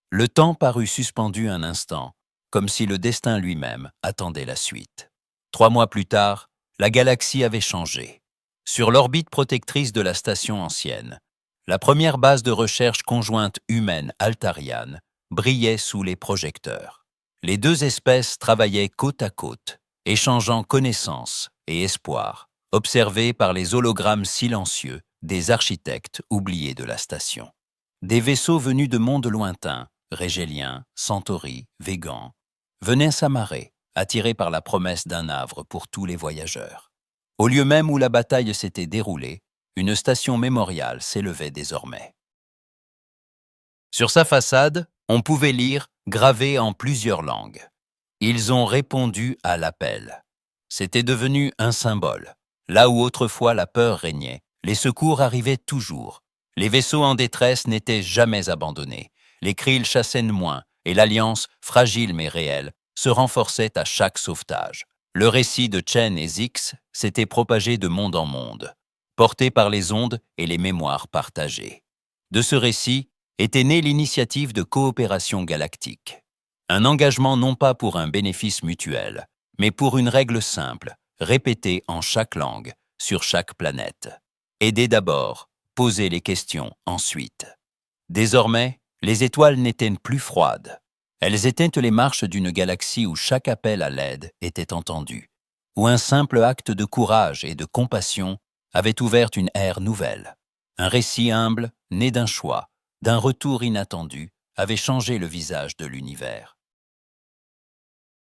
Le temps parut suspendu un instant, comme si le destin lui-même attendait la suite. 3 mois plus tard, la galaxie avait changé. Sur l'orbite protectrice de la station ancienne, la première base de recherche conjointe humaine altariane brillait sous les projecteurs. Les deux espèces travaillaient côte à côte, échangeant connaissances et espoirs, observés par les hologrammes silencieux des architectes oubliés de la station. Des vaisseaux venus de mondes lointains, Régéliens, Centauri, Végans, venaient s'amarrer, attirés par la promesse d'un havre pour tous les voyageurs. Au lieu même où la bataille s'était déroulée, une station mémoriale s'élevait désormais. Sur sa façade, on pouvait lire, gravé en plusieurs langues. Ils ont répondu à l'appel. C'était devenu un symbole. Là où autrefois la peur régnait, les secours arrivaient toujours. Les vaisseaux en détresse n'étaient jamais abandonnés. Les Krill chassaient moins, et l'alliance, fragile mais réelle, se renforçait à chaque sauvetage. Le récit de Chen et Zix s'était propagé de monde en monde, porté par les ondes et les mémoires partagées. De ce récit était née l'initiative de coopération galactique. Un engagement non pas pour un bénéfice mutuel, mais pour une règle simple, répétée en chaque langue, sur chaque planète. Aider d'abord, poser les questions ensuite. Désormais, les étoiles n'étaient plus froides. Elles étaient les marches d'une galaxie où chaque appel à l'aide était entendu, où un simple acte de courage et de compassion avait ouvert une ère nouvelle. Un récit humble, né d'un choix, d'un retour inattendu, avait changé le visage de l'univers.